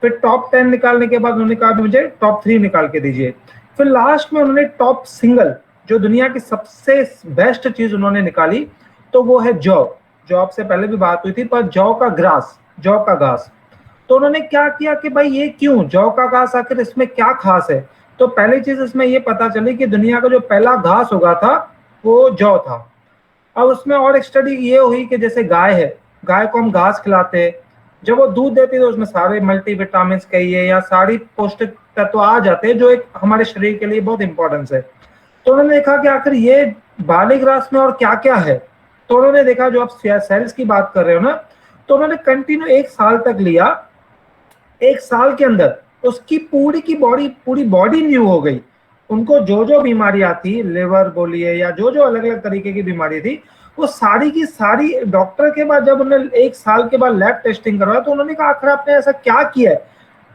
फिर टॉप 10 निकालने के बाद उन्होंने कहा मुझे टॉप 3 निकाल के दीजिए। फिर लास्ट में उन्होंने टॉप सिंगल, जो दुनिया की सबसे बेस्ट चीज उन्होंने निकाली, तो वो है जौ, जो आपसे पहले भी बात हुई थी, पर जौ का घास। तो उन्होंने क्या किया कि भाई ये क्यों जौ का घास, आखिर इसमें क्या खास है। तो पहली चीज इसमें ये पता चली कि दुनिया का जो पहला घास उगा था वो जौ था। अब उसमें और एक स्टडी ये हुई कि जैसे गाय है, गाय को हम घास खिलाते हैं, जब वो दूध देती है तो उसमें सारे मल्टीविटामिन्स कहिए या सारी पौष्टिक तत्व आ जाते हैं जो एक हमारे शरीर के लिए बहुत इंपॉर्टेंस है। तो उन्होंने देखा कि आखिर ये बार्ली ग्रास में और क्या क्या है। तो उन्होंने देखा, जो आप सेल्स की बात कर रहे हो ना, तो उन्होंने कंटिन्यू 1 साल तक लिया। 1 साल के अंदर उसकी पूरी बॉडी न्यू हो गई। उनको जो बीमारियां थी, लिवर बोलिए या जो अलग अलग तरीके की बीमारी थी, वो सारी की सारी डॉक्टर के बाद जब उन्होंने 1 साल के बाद लैब टेस्टिंग करवाया तो उन्होंने कहा आखिर आपने ऐसा क्या किया है।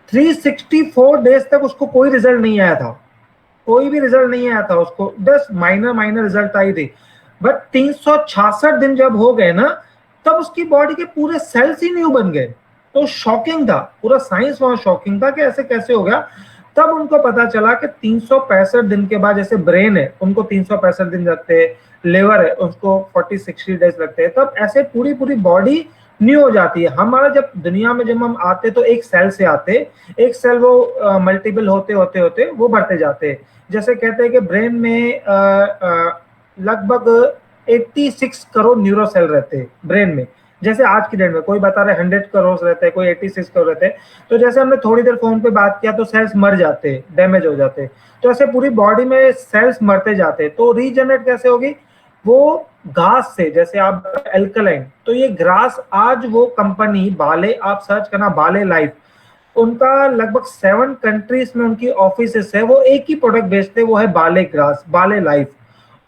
364 डेज तक उसको कोई रिजल्ट नहीं आया था, कोई भी रिजल्ट नहीं आया था उसको, बस माइनर रिजल्ट आई थी। बट 366 दिन जब हो गए ना, तब उसकी बॉडी के पूरे सेल्स ही न्यू बन गए। तो शॉकिंग था, पूरा साइंस वहां शॉकिंग था कि ऐसे कैसे हो गया। तब उनको पता चला कि 365 दिन के बाद, जैसे ब्रेन है उनको 365 दिन लगते हैं, लिवर है उसको 40-60 डेज लगते हैं, तब ऐसे पूरी बॉडी न्यू हो जाती है। हमारा जब दुनिया में जब हम आते तो एक सेल से आते, एक सेल वो मल्टीपल होते वो बढ़ते जाते हैं। जैसे कहते हैं कि ब्रेन में लगभग 86 करोड़ न्यूरो सेल रहते हैं ब्रेन में। जैसे आज की डेट में कोई बता रहे 100 करोड़ रहते हैं, कोई 86 करोड़ रहते हैं। तो जैसे हमने थोड़ी देर फोन पे बात किया तो सेल्स मर जाते हैं, डैमेज हो जाते हैं। तो ऐसे पूरी बॉडी में सेल्स मरते जाते हैं। तो रीजनरेट कैसे होगी? वो घास से, जैसे आप एल्कलाइन, तो ये ग्रास आज वो कंपनी बाले, आप सर्च करना बाले लाइफ, उनका लगभग 7 कंट्रीज में उनकी ऑफिसेस है, वो एक ही प्रोडक्ट बेचते हैं, वो है बाले ग्रास, बाले लाइफ।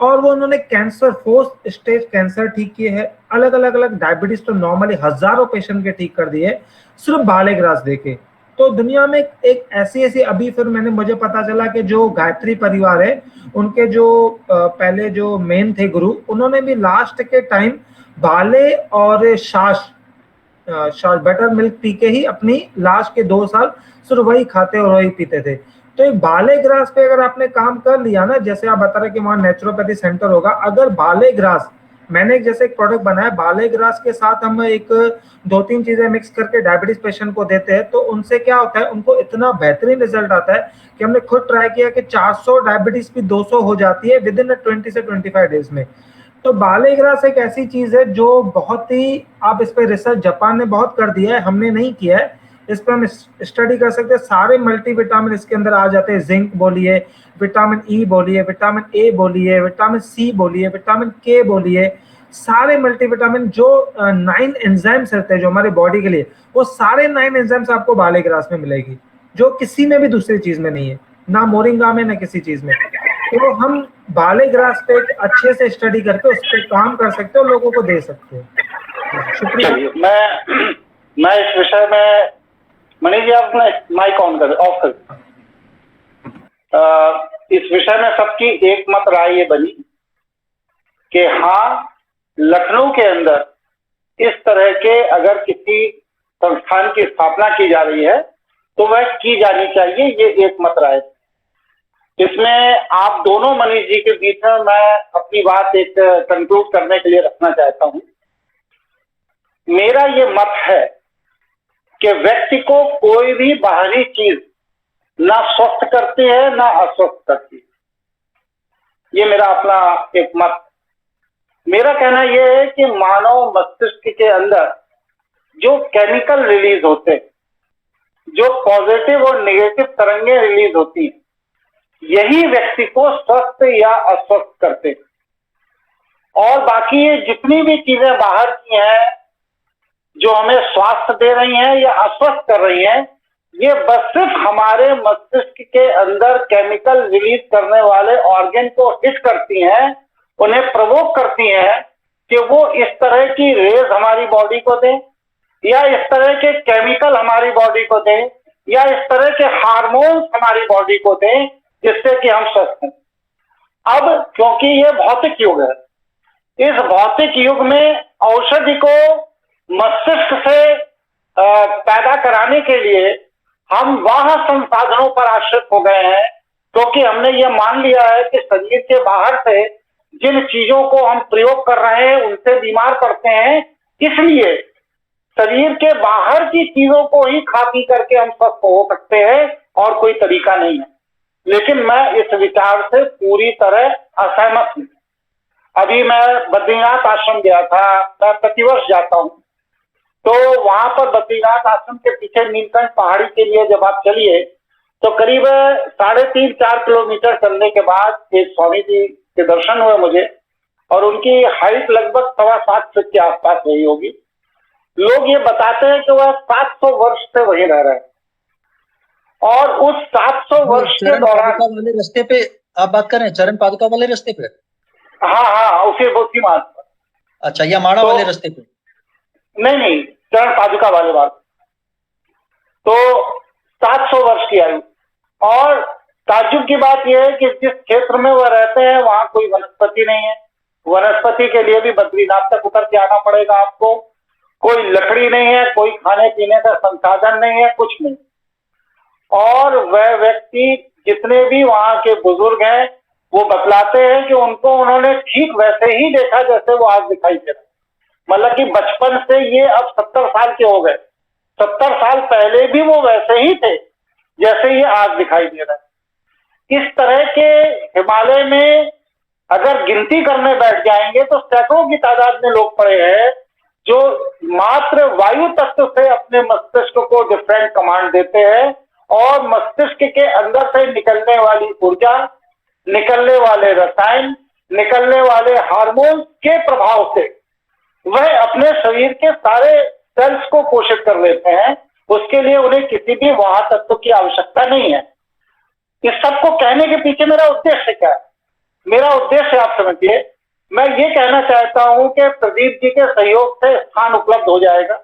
और वो उन्होंने कैंसर, 4th स्टेज कैंसर ठीक किए हैं, अलग अलग डायबिटीज तो नॉर्मली हजारों पेशेंट के ठीक कर दिए सिर्फ बाले ग्रास देके। तो दुनिया में एक ऐसी अभी फिर मुझे पता चला कि जो गायत्री परिवार है, उनके जो पहले जो मेन थे गुरु, उन्होंने भी लास्ट के टाइम बाले और छाछ बटर मिल्क पी के ही अपनी लास्ट के 2 साल सिर्फ वही खाते और वही पीते थे। तो एक बाले ग्रास पे अगर आपने काम कर लिया ना, जैसे आप बता रहे कि वहां नेचुरोपैथी सेंटर होगा, अगर बाले ग्रास, मैंने जैसे एक प्रोडक्ट बनाया बाले ग्रास के साथ हम एक 2-3 चीजें मिक्स करके डायबिटीज पेशेंट को देते हैं, तो उनसे क्या होता है, उनको इतना बेहतरीन रिजल्ट आता है कि हमने खुद ट्राई किया कि 400 डायबिटीज भी 200 हो जाती है विद इन 20 से 25 डेज में। तो बाले ग्रास एक ऐसी चीज है जो बहुत ही, आप इस पे रिसर्च जापान ने बहुत कर दिया है, हमने नहीं किया है। इस पे हम स्टडी कर सकते हैं, सारे मल्टीविटामिन इसके अंदर आ जाते हैं। जिंक बोलिए, विटामिन ई बोलिए, विटामिन ए बोलिए, विटामिन सी बोलिए, विटामिन के बोलिए, सारे मल्टीविटामिन जो 9 एंजाइम्स रहते हैं जो हमारे बॉडी के लिए, वो सारे 9 एंजाइम्स आपको बाले ग्रास में मिलेगी, जो किसी में भी दूसरी चीज में नहीं है, ना मोरिंगा में, ना किसी चीज में। तो हम बाले ग्रास पे अच्छे से स्टडी करके उस पर काम कर सकते हो, लोगों को दे सकते हैं। शुक्रिया। मैं इस विषय में, मनीष जी आप माइक ऑन कर, ऑफ कर। इस विषय में सबकी एक मत राय ये बनी कि हाँ, लखनऊ के अंदर इस तरह के अगर किसी संस्थान की स्थापना की जा रही है तो वह की जानी चाहिए, ये एक मत राय। इसमें आप दोनों मनीष जी के बीच में मैं अपनी बात एक कंक्लूड करने के लिए रखना चाहता हूं। मेरा ये मत है कि व्यक्ति को कोई भी बाहरी चीज ना स्वस्थ करती है ना अस्वस्थ करती है, ये मेरा अपना एक मत। मेरा कहना यह है कि मानव मस्तिष्क के अंदर जो केमिकल रिलीज होते हैं, जो पॉजिटिव और नेगेटिव तरंगें रिलीज होती हैं, यही व्यक्ति को स्वस्थ या अस्वस्थ करते हैं। और बाकी ये जितनी भी चीजें बाहर की हैं जो हमें स्वास्थ्य दे रही हैं या अस्वस्थ कर रही हैं, ये बस सिर्फ हमारे मस्तिष्क के अंदर केमिकल रिलीज करने वाले ऑर्गन को हिट करती हैं, उन्हें प्रोवोक करती हैं कि वो इस तरह की रेज हमारी बॉडी को दें, या इस तरह के केमिकल हमारी बॉडी को दें, या इस तरह के हार्मोन्स हमारी बॉडी को दें जिससे कि हम स्वस्थ हों। अब क्योंकि ये भौतिक युग है, इस भौतिक युग में औषधि को मस्तिष्क से पैदा कराने के लिए हम वह संसाधनों पर आश्रित हो गए हैं, क्योंकि हमने ये मान लिया है कि शरीर के बाहर से जिन चीजों को हम प्रयोग कर रहे हैं उनसे बीमार पड़ते हैं, इसलिए शरीर के बाहर की चीजों को ही खा पी करके हम स्वस्थ हो सकते हैं और कोई तरीका नहीं है। लेकिन मैं इस विचार से पूरी तरह असहमत हूं। अभी मैं बद्रीनाथ आश्रम गया था, मैं प्रतिवर्ष जाता हूं, तो वहां पर बद्रीनाथ आश्रम के पीछे नीलकंठ पहाड़ी के लिए जब आप चलिए तो करीब 3.5-4 किलोमीटर चलने के बाद एक स्वामी जी के दर्शन हुए मुझे, और उनकी हाइट लगभग 7.25 फीट के आसपास रही होगी। लोग ये बताते हैं कि वह 700 वर्ष से वहीं रह रहे हैं, और उस 700 वर्ष के दौरान वाले रास्ते पे आप बात कर रहे हैं, चरण पादुका वाले रास्ते पे? हाँ, उसी मार्ग पर। अच्छा, या माड़ा तो वाले रास्ते पे? नहीं, चरण पादुका वाले बात। तो 700 वर्ष की आयु। और ताज्जुब की बात यह है कि जिस क्षेत्र में वह रहते हैं वहां कोई वनस्पति नहीं है। वनस्पति के लिए भी बद्रीनाथ तक उतर के आना पड़ेगा आपको। कोई लकड़ी नहीं है, कोई खाने पीने का संसाधन नहीं है, कुछ नहीं। और वह व्यक्ति, जितने भी वहां के बुजुर्ग हैं, वो बतलाते हैं कि उनको उन्होंने ठीक वैसे ही देखा जैसे वो आज दिखाई दे रहा है। मतलब कि बचपन से ये अब 70 साल के हो गए, 70 साल पहले भी वो वैसे ही थे जैसे ये आज दिखाई दे रहा है। इस तरह के हिमालय में अगर गिनती करने बैठ जाएंगे तो सैकड़ों की तादाद में लोग पड़े हैं जो मात्र वायु तत्व से अपने मस्तिष्क को डिफरेंट कमांड देते हैं, और मस्तिष्क के अंदर से निकलने वाली ऊर्जा, निकलने वाले रसायन, निकलने वाले हार्मोन के प्रभाव से वह अपने शरीर के सारे सेल्स को पोषित कर लेते हैं। उसके लिए उन्हें किसी भी वाह तत्व की आवश्यकता नहीं है। इस सबको कहने के पीछे मेरा उद्देश्य क्या है? मेरा उद्देश्य आप समझिए, मैं ये कहना चाहता हूं कि प्रदीप जी के सहयोग से स्थान उपलब्ध हो जाएगा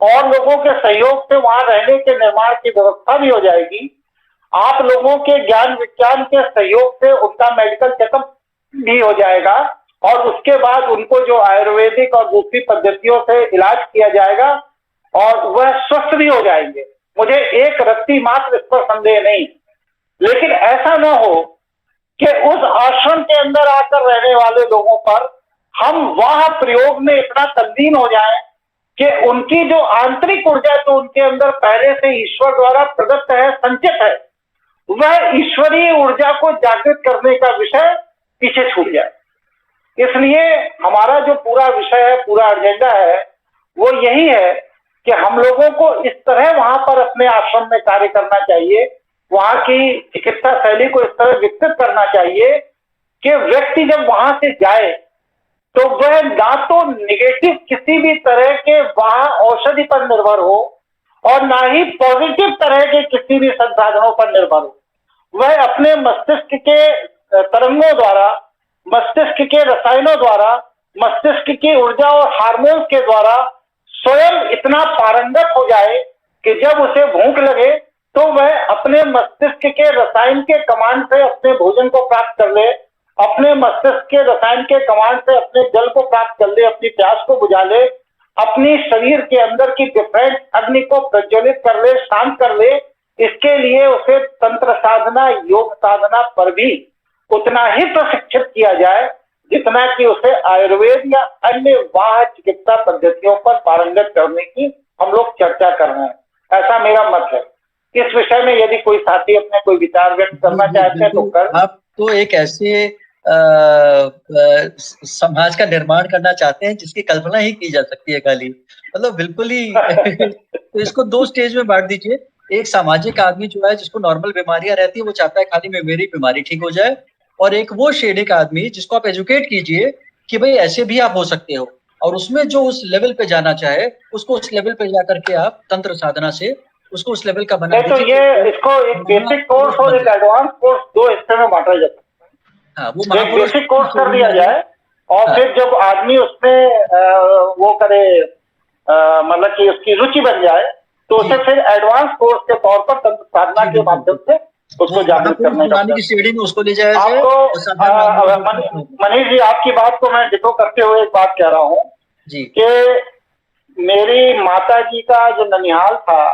और लोगों के सहयोग से वहां रहने के निर्माण की व्यवस्था भी हो जाएगी। आप लोगों के ज्ञान विज्ञान के सहयोग से उनका मेडिकल चेकअप भी हो जाएगा और उसके बाद उनको जो आयुर्वेदिक और दूसरी पद्धतियों से इलाज किया जाएगा और वह स्वस्थ भी हो जाएंगे। मुझे एक रत्ती मात्र इस पर संदेह नहीं। लेकिन ऐसा न हो कि उस आश्रम के अंदर आकर रहने वाले लोगों पर हम वह प्रयोग में इतना तल्लीन हो जाएं कि उनकी जो आंतरिक ऊर्जा जो उनके अंदर पहले से ईश्वर द्वारा प्रदत्त है, संचित है, वह ईश्वरीय ऊर्जा को जागृत करने का विषय पीछे छूट जाए। इसलिए हमारा जो पूरा विषय है, पूरा एजेंडा है, वो यही है कि हम लोगों को इस तरह वहां पर अपने आश्रम में कार्य करना चाहिए, वहां की चिकित्सा शैली को इस तरह विकसित करना चाहिए कि व्यक्ति जब वहां से जाए तो वह ना तो निगेटिव किसी भी तरह के वहां औषधि पर निर्भर हो और ना ही पॉजिटिव तरह के किसी भी संसाधनों पर निर्भर हो। वह अपने मस्तिष्क के तरंगों द्वारा, मस्तिष्क के रसायनों द्वारा, मस्तिष्क की ऊर्जा और हार्मोन्स के द्वारा स्वयं इतना पारंगत हो जाए कि जब उसे भूख लगे तो वह अपने मस्तिष्क के रसायन के कमांड से अपने भोजन को प्राप्त कर ले, अपने मस्तिष्क के रसायन के कमांड से अपने जल को प्राप्त कर ले, अपनी प्यास को बुझा ले, अपनी शरीर के अंदर की डिफरेंट अग्नि को प्रज्वलित कर ले, शांत कर ले। इसके लिए उसे तंत्र साधना, योग साधना पर भी उतना ही प्रशिक्षित किया जाए जितना कि उसे आयुर्वेद या अन्य वाह चिकित्सा पद्धतियों पर पारंगत करने की हम लोग चर्चा कर रहे हैं। ऐसा मेरा मत है। इस विषय में यदि कोई साथी अपने कोई विचार व्यक्त करना चाहते हैं तो कर। आप तो एक ऐसे समाज का निर्माण करना चाहते हैं जिसकी कल्पना ही की जा सकती है खाली, मतलब बिल्कुल ही तो इसको दो स्टेज में बांट दीजिए। एक सामाजिक आदमी जो है जिसको नॉर्मल बीमारियां रहती है, वो चाहता है खाली में मेरी बीमारी ठीक हो जाए, और एक वो शेड का आदमी जिसको आप एजुकेट कीजिए कि भाई ऐसे भी आप हो सकते हो, और उसमें जो उस लेवल पे जाना चाहे उसको उस लेवल पे जाकर के आप तंत्र साधना से उसको उस लेवल का बना दीजिए। तो ये इसको एक बेसिक कोर्स और एक एडवांस कोर्स दो हिस्से में बांटा जाता है। हाँ, वो एक बेसिक कोर्स कर दिया जाए और फिर जब आदमी उसमें वो करे, मतलब कि उसकी रुचि बन जाए तो उसे फिर एडवांस कोर्स के तौर पर तंत्र साधना के माध्यम से उसको जागृत करने का की सीढ़ी में उसको ले जाया जाए। आपको मनीष जी, आपकी बात को मैं डिटो करते हुए एक बात कह रहा हूँ कि मेरी माता जी का जो ननिहाल था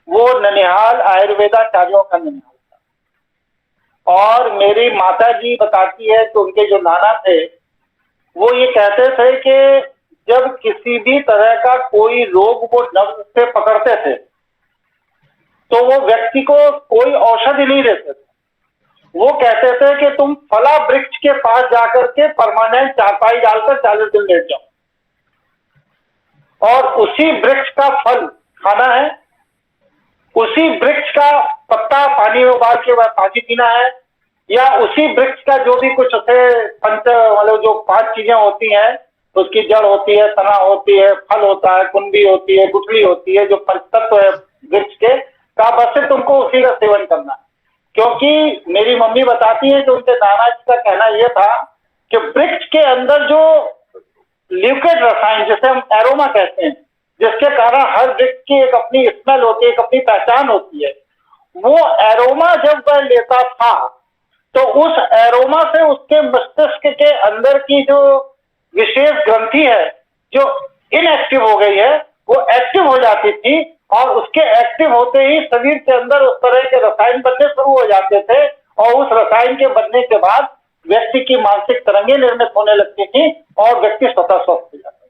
वो ननिहाल आयुर्वेदाचार्यों का ननिहाल था, और मेरी माता जी बताती है कि उनके जो नाना थे वो ये कहते थे कि जब किसी भी तरह का कोई रोग वो नब्ज से पकड़ते थे तो वो व्यक्ति को कोई औषधि नहीं देते थे। वो कहते थे कि तुम फला वृक्ष के पास जाकर के परमानेंट चारपाई डालकर 40 दिन लेट जाओ और उसी वृक्ष का फल खाना है, उसी वृक्ष का पत्ता पानी में उबाल के पानी पीना है, या उसी वृक्ष का जो भी कुछ उसे मतलब जो 5 चीजें होती हैं, उसकी जड़ होती है, तना होती है, फल होता है, कुंडी होती है, गुठली होती है, जो पंचतत्व है वृक्ष के का, बस से तुमको उसी का सेवन करना है। क्योंकि मेरी मम्मी बताती है कि उनके नाना जी का कहना यह था कि वृक्ष के अंदर जो लिक्विड रसायन जिसे हम एरोमा कहते हैं, जिसके कारण हर वृक्ष की एक अपनी स्मेल होती है, एक अपनी पहचान होती है, वो एरोमा जब वह लेता था तो उस एरोमा से उसके मस्तिष्क के अंदर की जो विशेष ग्रंथि है जो इनएक्टिव हो गई है वो एक्टिव हो जाती थी, और उसके एक्टिव होते ही शरीर के अंदर उस तरह के रसायन बनने शुरू हो जाते थे, और उस रसायन के बनने के बाद व्यक्ति की मानसिक तरंगें निर्मित होने लगती थी और व्यक्ति स्वतः स्वस्थ हो जाता था।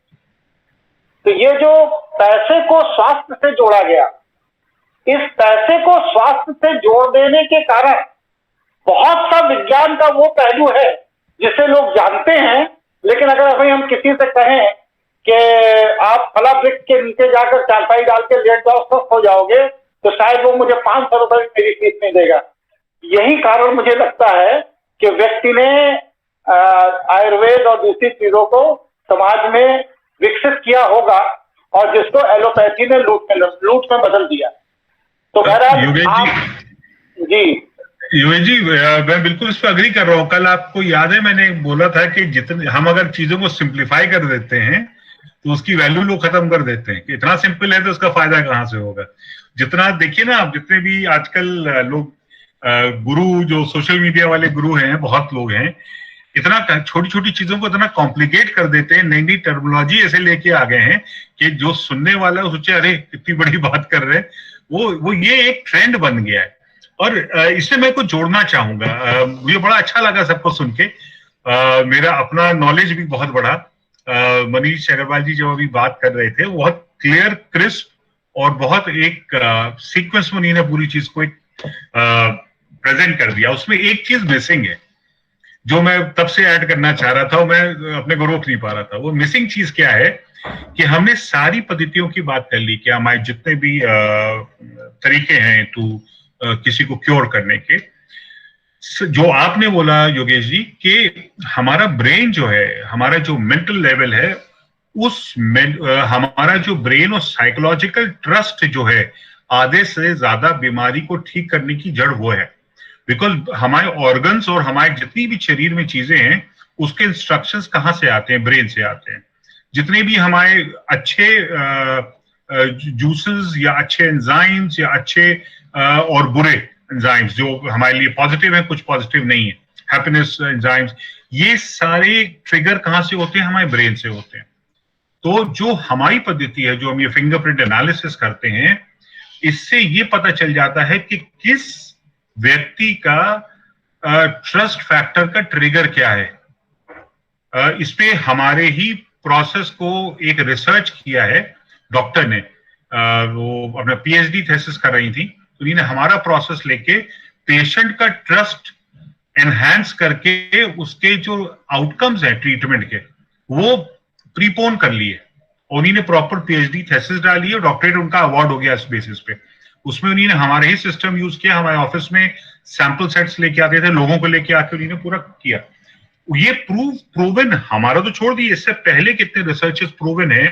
तो ये जो पैसे को स्वास्थ्य से जोड़ा गया, इस पैसे को स्वास्थ्य से जोड़ देने के कारण बहुत सा विज्ञान का वो पहलू है जिसे लोग जानते हैं, लेकिन अगर अभी हम किसी से कहें कि आप फला वृक्ष के नीचे जाकर चारपाई डाल के लेट जाओ स्वस्थ हो जाओगे, तो शायद वो मुझे 500 रुपए मेरी फीस नहीं देगा। यही कारण मुझे लगता है कि व्यक्ति ने आयुर्वेद और दूसरी चीजों को समाज में विकसित किया होगा और जिसको एलोपैथी ने लूट में बदल दिया। तो बहरहाल आप जी योगेश जी, मैं बिल्कुल इस पर अग्री कर रहा हूँ। कल आपको याद है मैंने बोला था कि जितने हम अगर चीजों को सिंप्लीफाई कर देते हैं तो उसकी वैल्यू लोग खत्म कर देते हैं कि इतना सिंपल है तो उसका फायदा कहाँ से होगा। जितना देखिए ना आप, जितने भी आजकल लोग गुरु जो सोशल मीडिया वाले गुरु हैं, बहुत लोग हैं, इतना छोटी छोटी चीजों को इतना कॉम्प्लिकेट कर देते हैं, नई नई टर्मिनोलॉजी ऐसे लेके आ गए हैं कि जो सुनने वाला सोचे अरे इतनी बड़ी बात कर रहे हैं। वो ये एक ट्रेंड बन गया है। और इसमें मैं कुछ जोड़ना चाहूंगा। मुझे बड़ा अच्छा लगा सबको सुन के। मेरा अपना नॉलेज भी बहुत बढ़ा। मनीष अग्रवाल जी जो अभी बात कर रहे थे बहुत क्लियर, क्रिस्प और बहुत एक सीक्वेंस में उन्होंने पूरी चीज को एक प्रेजेंट कर दिया। उसमें एक चीज मिसिंग है जो मैं तब से ऐड करना चाह रहा था, मैं अपने को रोक नहीं पा रहा था। वो मिसिंग चीज क्या है कि हमने सारी पद्धतियों की बात कर ली कि हमारे जितने भी तरीके हैं किसी को क्योर करने के। जो आपने बोला योगेश जी कि हमारा ब्रेन जो है, हमारा जो मेंटल लेवल है, हमारा जो ब्रेन और साइकोलॉजिकल ट्रस्ट जो है, आधे से ज्यादा बीमारी को ठीक करने की जड़ वो है। बिकॉज हमारे ऑर्गन्स और हमारे जितनी भी शरीर में चीजें हैं उसके इंस्ट्रक्शंस कहाँ से आते हैं? ब्रेन से आते हैं। जितने भी हमारे अच्छे जूसेस या अच्छे एंजाइम्स या अच्छे और बुरे एंजाइम्स जो हमारे लिए पॉजिटिव है, कुछ पॉजिटिव नहीं है, हैप्पीनेस एंजाइम्स, ये सारे ट्रिगर कहाँ से होते हैं? हमारे ब्रेन से होते हैं। तो जो हमारी पद्धति है, जो हम ये फिंगरप्रिंट एनालिसिस करते हैं, इससे ये पता चल जाता है कि किस व्यक्ति का ट्रस्ट फैक्टर का ट्रिगर क्या है। इस पे हमारे ही प्रोसेस को एक रिसर्च किया है डॉक्टर ने, वो अपना पीएचडी थीसिस कर रही थी, तो उन्होंने हमारा प्रोसेस लेके पेशेंट का ट्रस्ट एनहांस करके उसके जो आउटकम्स हैं ट्रीटमेंट के वो प्रीपोन कर लिए। उन्होंने प्रॉपर पीएचडी थीसिस डाली है, डॉक्टरेट उनका अवार्ड हो गया इस बेसिस पे। उसमें उन्होंने हमारे ही सिस्टम यूज किया। हमारे ऑफिस में सैंपल सेट्स लेके आते थे, लोगों को लेके आके उन्होंने पूरा किया। ये प्रूवन, हमारा तो छोड़ दिए, इससे पहले कितने रिसर्चेस प्रूवन है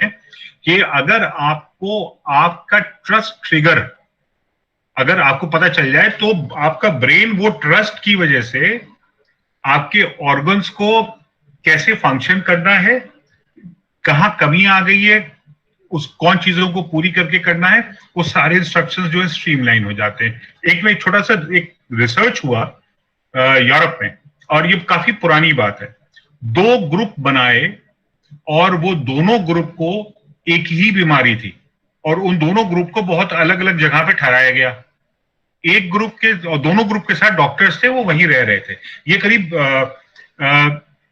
कि अगर आपको आपका ट्रस्ट ट्रिगर अगर आपको पता चल जाए तो आपका ब्रेन वो ट्रस्ट की वजह से आपके ऑर्गन्स को कैसे फंक्शन करना है, कहां कमी आ गई है, उस कौन चीजों को पूरी करके करना है, वो सारे इंस्ट्रक्शंस जो है स्ट्रीमलाइन हो जाते हैं। एक में छोटा सा एक रिसर्च हुआ यूरोप में, और ये काफी पुरानी बात है। 2 ग्रुप बनाए और वो दोनों ग्रुप को एक ही बीमारी थी और उन दोनों ग्रुप को बहुत अलग अलग जगह पे ठहराया गया। एक ग्रुप के और दोनों ग्रुप के साथ डॉक्टर्स थे, वो वहीं रह रहे थे। ये करीब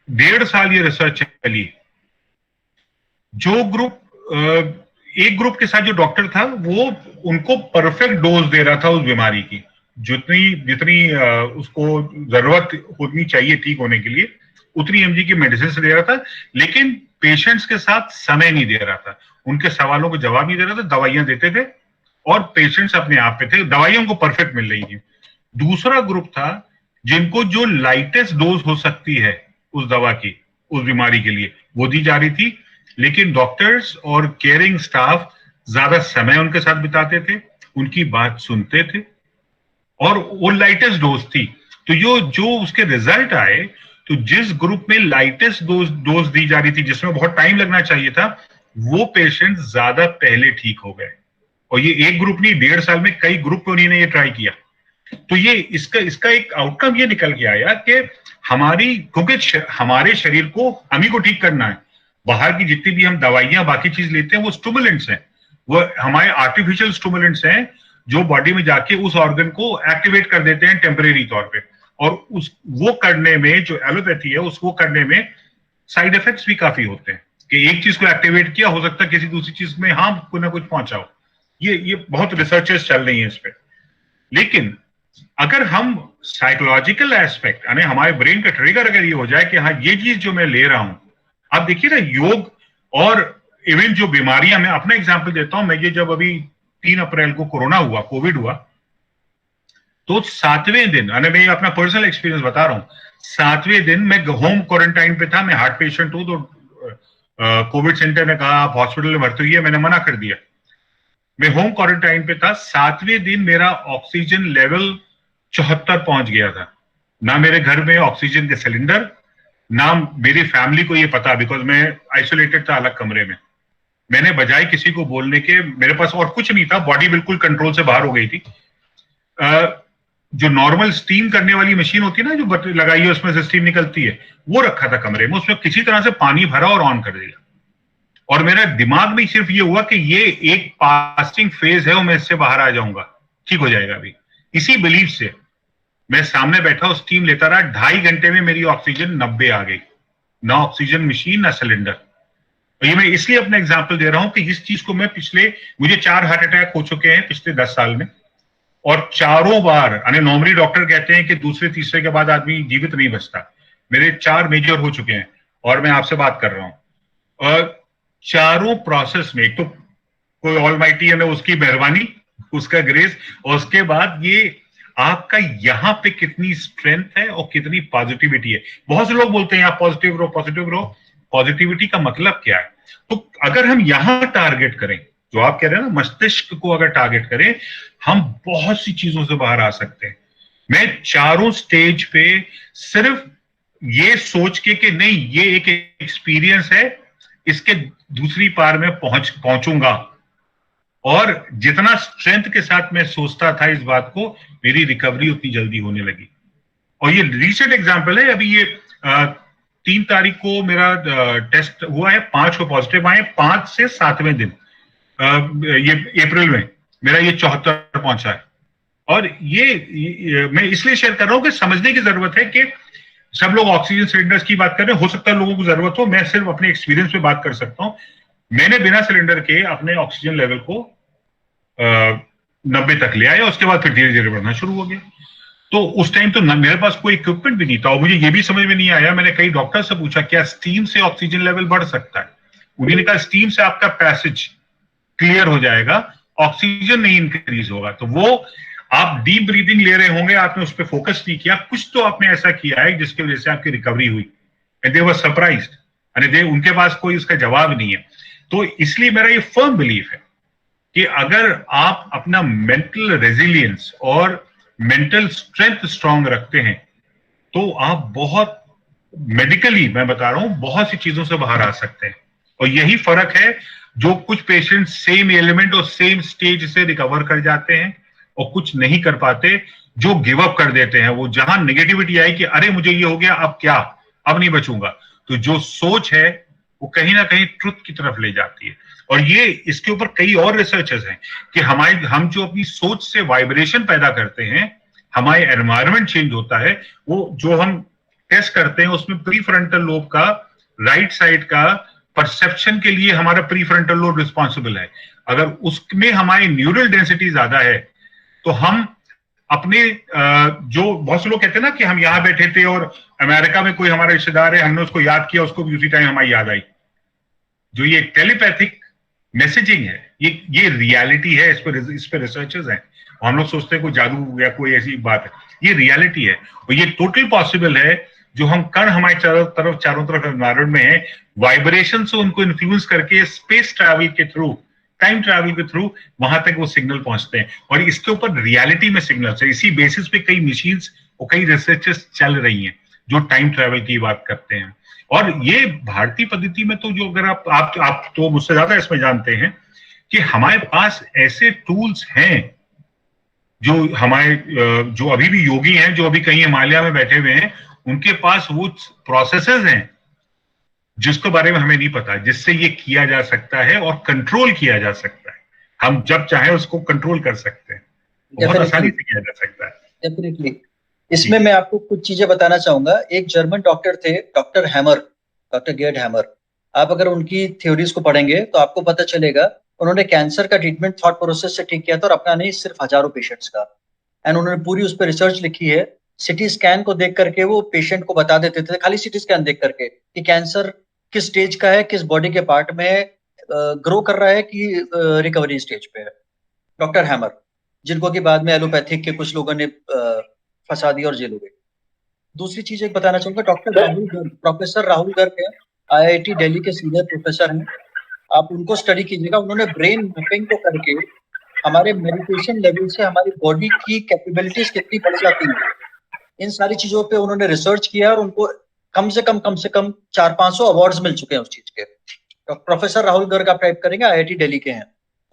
1.5 साल ये रिसर्च चली। जो ग्रुप एक ग्रुप के साथ जो डॉक्टर था वो उनको परफेक्ट डोज दे रहा था उस बीमारी की, जितनी उसको जरूरत होनी चाहिए ठीक होने के लिए, उतनी एमजी की मेडिसिन दे रहा था, लेकिन पेशेंट्स के साथ समय नहीं दे रहा था, उनके सवालों को जवाब नहीं दे रहा था, दवाइयां देते थे और पेशेंट्स अपने आप पे थे, दवाइयां उनको परफेक्ट मिल रही थी। दूसरा ग्रुप था जिनको जो लाइटेस्ट डोज हो सकती है उस दवा की, उस बीमारी के लिए, वो दी जा रही थी, लेकिन डॉक्टर्स और केयरिंग स्टाफ ज्यादा समय उनके साथ बिताते थे, उनकी बात सुनते थे और वो लाइटेस्ट डोज थी। तो जो उसके रिजल्ट आए तो जिस ग्रुप में लाइटेस्ट डोज दी जा रही थी, जिसमें बहुत टाइम लगना चाहिए था, वो पेशेंट ज्यादा पहले ठीक हो गए। और ये एक ग्रुप नहीं, 1.5 साल में कई ग्रुप पे उन्होंने ये ट्राई किया। तो ये इसका एक आउटकम ये निकल के आया कि क्योंकि हमारे शरीर को हम ही को ठीक करना है। बाहर की जितनी भी हम दवाइयां बाकी चीज लेते हैं वो स्टिमुलेंट्स हैं, वो हमारे आर्टिफिशियल स्टिमुलेंट्स हैं जो बॉडी में जाके उस ऑर्गन को एक्टिवेट कर देते हैं टेम्परेरी तौर पे। और वो करने में जो एलोपैथी है उसको करने में साइड इफेक्ट्स भी काफी होते हैं कि एक चीज को एक्टिवेट किया, हो सकता है किसी दूसरी चीज में कुछ ना कुछ पहुंचा हो। ये बहुत रिसर्चेस चल रही हैं इस पे। लेकिन अगर हम साइकोलॉजिकल एस्पेक्ट, यानी हमारे ब्रेन का ट्रिगर अगर ये हो जाए कि हाँ ये चीज जो मैं ले रहा हूं, आप देखिए ना योग और इवन जो बीमारियां, मैं अपना एग्जांपल देता हूं। मैं ये जब अभी 3 अप्रैल को कोविड हुआ, तो 7वें दिन, मैं अपना पर्सनल एक्सपीरियंस बता रहा हूं, 7वें दिन मैं होम क्वारंटाइन पे था। मैं हार्ट पेशेंट हूं, तो कोविड सेंटर ने कहा आप हॉस्पिटल में भर्ती हुई है, मैंने मना कर दिया। मैं होम क्वारंटाइन पे था। 7वें दिन मेरा ऑक्सीजन लेवल 74 पहुंच गया था। ना मेरे घर में ऑक्सीजन के सिलेंडर, ना मेरी फैमिली को ये पता, बिकॉज मैं आइसोलेटेड था अलग कमरे में। मैंने बजाय किसी को बोलने के, मेरे पास और कुछ नहीं था, बॉडी बिल्कुल कंट्रोल से बाहर हो गई थी। जो नॉर्मल स्टीम करने वाली मशीन होती है ना, जो लगाई है उसमें से स्टीम निकलती है, वो रखा था कमरे में, उसमें किसी तरह से पानी भरा और ऑन कर दिया। और मेरा दिमाग में सिर्फ ये हुआ कि ये एक पासिंग फेज है और मैं इससे बाहर आ जाऊंगा, ठीक हो जाएगा अभी। इसी बिलीफ से मैं सामने बैठा, उस स्टीम लेता रहा। 2.5 घंटे में मेरी ऑक्सीजन 90 आ गई। ना ऑक्सीजन मशीन, ना सिलेंडर। ये मैं इसलिए अपना एग्जाम्पल दे रहा हूं कि इस चीज को मुझे 4 हार्ट अटैक हो चुके हैं पिछले 10 साल में, और चारों बार, नॉर्मली डॉक्टर कहते हैं कि दूसरे तीसरे के बाद आदमी जीवित नहीं बचता। मेरे 4 मेजर हो चुके हैं और मैं आपसे बात कर रहा हूं। और चारों प्रोसेस में एक तो कोई ऑलमाइटी है, उसकी मेहरबानी, उसका ग्रेस, और उसके बाद ये आपका यहां पे कितनी स्ट्रेंथ है और कितनी पॉजिटिविटी है। बहुत से लोग बोलते हैं आप पॉजिटिव रहो, पॉजिटिव रहो। पॉजिटिविटी का मतलब क्या है? तो अगर हम यहां टारगेट करें, जो आप कह रहे हैं ना, मस्तिष्क को अगर टारगेट करें, हम बहुत सी चीजों से बाहर आ सकते हैं। मैं चारों स्टेज पे सिर्फ ये सोच के कि नहीं ये एक एक्सपीरियंस है, इसके दूसरी पार में पहुंचूंगा, और जितना स्ट्रेंथ के साथ मैं सोचता था इस बात को, मेरी रिकवरी उतनी जल्दी होने लगी। और ये रिसेंट एग्जांपल है। अभी ये 3 तारीख को मेरा टेस्ट हुआ है, 5 को पॉजिटिव आए। 5 से 7वें दिन ये अप्रैल में मेरा ये 74 पहुंचा है। और ये मैं इसलिए शेयर कर रहा हूं कि समझने की जरूरत है कि सब लोग ऑक्सीजन सिलेंडर्स की बात कर रहे हैं, हो सकता है लोगों को जरूरत हो, मैं सिर्फ अपने एक्सपीरियंस पे बात कर सकता हूं। मैंने बिना सिलेंडर के अपने ऑक्सीजन लेवल को 90 तक ले आया, उसके बाद फिर धीरे धीरे बढ़ना शुरू हो गया। तो उस टाइम तो मेरे पास कोई इक्विपमेंट भी नहीं था, और मुझे ये भी समझ में नहीं आया। मैंने कई डॉक्टर से पूछा क्या स्टीम से ऑक्सीजन लेवल बढ़ सकता है? उन्होंने कहा स्टीम से आपका पैसेज क्लियर हो जाएगा, ऑक्सीजन नहीं इंक्रीज होगा। तो वो आप डीप ब्रीदिंग ले रहे होंगे, आपने उस पर फोकस नहीं किया, कुछ तो आपने ऐसा किया है जिसकी वजह से आपकी रिकवरी हुई। एंड दे वर सरप्राइज्ड, उनके पास कोई इसका जवाब नहीं है। तो इसलिए मेरा ये फर्म बिलीफ है कि अगर आप अपना मेंटल रेजिलियंस और मेंटल स्ट्रेंथ स्ट्रांग रखते हैं, तो आप बहुत मेडिकली, मैं बता रहा हूं, बहुत सी चीजों से बाहर आ सकते हैं। और यही फर्क है, जो कुछ पेशेंट सेम एलिमेंट और सेम स्टेज से रिकवर कर जाते हैं और कुछ नहीं कर पाते, जो गिव अप कर देते हैं। वो जहां नेगेटिविटी आई कि अरे मुझे ये हो गया, अब क्या, अब नहीं बचूंगा, तो जो सोच है वो कहीं ना कहीं ट्रुथ की तरफ ले जाती है। और ये इसके ऊपर कई और रिसर्चेस हैं कि हम जो अपनी सोच से वाइब्रेशन पैदा करते हैं, हमारे एनवायरनमेंट चेंज होता है। वो जो हम टेस्ट करते हैं उसमें प्री फ्रंटल लोब का, राइट साइड का परसेप्शन के लिए हमारा प्री फ्रंटल लोब रिस्पॉन्सिबल है। अगर उसमें हमारी न्यूरल डेंसिटी ज्यादा है, तो हम अपने जो बहुत से लोग कहते हैं ना कि हम यहां बैठे थे और अमेरिका में कोई हमारा रिश्तेदार है, हमने उसको याद किया, उसको भी उसी टाइम हमारी याद आई। जो ये टेलीपैथिक मैसेजिंग है, ये रियलिटी है। इस पर रिसर्चेस हैं। हम लोग सोचते हैं कोई जादू या कोई ऐसी बात है, ये रियलिटी है। और ये टोटल पॉसिबल है। जो हम कण हमारे चारों तरफ एनवायरमेंट में है, वाइब्रेशन से उनको इन्फ्लुएंस करके स्पेस ट्रैवल के थ्रू, टाइम ट्रैवल के थ्रू वहां तक वो सिग्नल पहुंचते हैं। और इसके ऊपर रियलिटी में सिग्नल्स है। इसी बेसिस पे कई मशीन्स और कई रिसर्चेस चल रही हैं। जो टाइम ट्रेवल की बात करते हैं। और ये भारतीय पद्धति में तो जो, अगर आप तो मुझसे ज्यादा इसमें जानते हैं कि हमारे पास ऐसे टूल्स हैं जो हमारे जो अभी भी योगी हैं, जो अभी कहीं हिमालय में बैठे हुए हैं, उनके पास वो प्रोसेसेस हैं जिसके बारे में हमें नहीं पता, जिससे ये किया जा सकता है और कंट्रोल किया जा सकता है। हम जब चाहे उसको कंट्रोल कर सकते हैं, बहुत आसानी से किया जा सकता है। डेफिनेटली। इसमें मैं आपको कुछ चीजें बताना चाहूंगा। एक जर्मन डॉक्टर थे, डॉक्टर हैमर, डॉक्टर गेर्ड हैमर। आप अगर उनकी थ्योरीज को पढ़ेंगे तो आपको पता चलेगा उन्होंने कैंसर का ट्रीटमेंट थॉट प्रोसेस से ठीक किया था, और अपना नहीं, सिर्फ हजारों पेशेंट्स का। एंड उन्होंने पूरी उस पर रिसर्च लिखी है। सिटी स्कैन को देख करके वो पेशेंट को बता देते थे, खाली सिटी स्कैन देख करके, कि कैंसर किस स्टेज का है, किस बॉडी के पार्ट में ग्रो कर रहा है, कि रिकवरी स्टेज पे है। डॉक्टर हैमर, जिनको कि बाद में एलोपैथिक के कुछ लोगों ने फंसा दिया और जेल हो गए। दूसरी चीज एक बताना चाहूंगा, डॉक्टर राहुल गर्ग, प्रोफेसर राहुल गर्ग है, आईआईटी दिल्ली के सीनियर प्रोफेसर हैं। आप उनको स्टडी कीजिएगा। उन्होंने ब्रेन मैपिंग को करके हमारे मेडिटेशन लेवल से हमारी बॉडी की कैपेबिलिटीज कितनी बढ़ जाती है, इन सारी चीजों पे उन्होंने रिसर्च किया, और उनको कम से कम 400-500 अवार्ड्स मिल चुके हैं उस चीज के। तो प्रोफेसर राहुल गर्ग आप टाइप करेंगे, आईआईटी दिल्ली के हैं।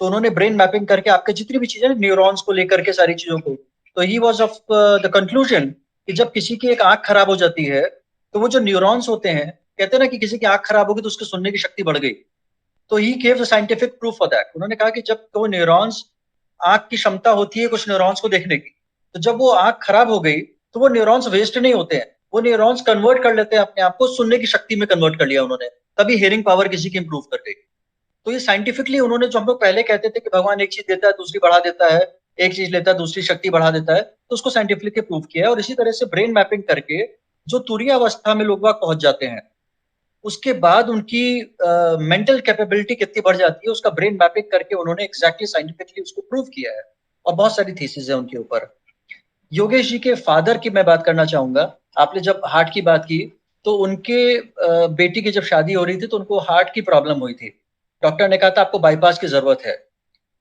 तो उन्होंने ब्रेन मैपिंग करके आपके जितनी भी चीजें, न्यूरॉन्स को लेकर के सारी चीजों को, तो he was of the conclusion कि जब किसी की एक आंख खराब हो जाती है तो वो जो न्यूरॉन्स होते हैं, कहते हैं ना कि किसी की आंख खराब होगी तो उसकी सुनने की शक्ति बढ़ गई। तो he gave the scientific proof for that. उन्होंने कहा कि जब वो न्यूरॉन्स, आंख की क्षमता होती है कुछ न्यूरॉन्स को देखने की, तो जब वो आंख खराब हो गई तो वो न्यूरॉन्स वेस्ट नहीं होते हैं, वो न्यूरॉन्स कन्वर्ट कर लेते हैं अपने आप को, सुनने की शक्ति में कन्वर्ट कर लिया उन्होंने, तभी हियरिंग पावर किसी की इंप्रूव कर गई। तो ये साइंटिफिकली उन्होंने, जो हम लोग पहले कहते थे कि भगवान एक चीज देता है दूसरी बढ़ा देता है, एक चीज लेता है दूसरी शक्ति बढ़ा देता है, तो उसको साइंटिफिकली प्रूव किया है। और इसी तरह से ब्रेन मैपिंग करके जो तुरीय अवस्था में लोग बाग पहुंच जाते हैं, उसके बाद उनकी मेंटल कैपेबिलिटी कितनी बढ़ जाती है, उसका ब्रेन मैपिंग करके उन्होंने एग्जैक्टली साइंटिफिकली उसको प्रूव किया है। और बहुत सारी थीसिस है उनके ऊपर। योगेश जी के फादर की मैं बात करना चाहूंगा। आपने जब हार्ट की बात की, तो उनके बेटी की जब शादी हो रही थी तो उनको हार्ट की प्रॉब्लम हुई थी। डॉक्टर ने कहा था आपको बाईपास की जरूरत है।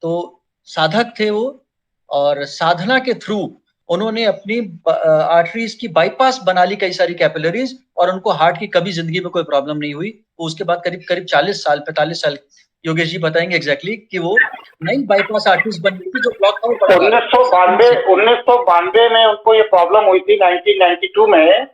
तो साधक थे वो, और साधना के थ्रू उन्होंने अपनी आर्टरीज की बाईपास बना ली, कई सारी कैपिलरीज, और उनको हार्ट की कभी जिंदगी में कोई प्रॉब्लम नहीं हुई। उसके बाद करीब करीब 45 साल योगेश जी बताएंगे एग्जैक्टली कि वो नई बाईपास आर्टरीज बन गई थी जो ब्लॉक था। 1992 में उनको ये प्रॉब्लम हुई थी, 1992 में,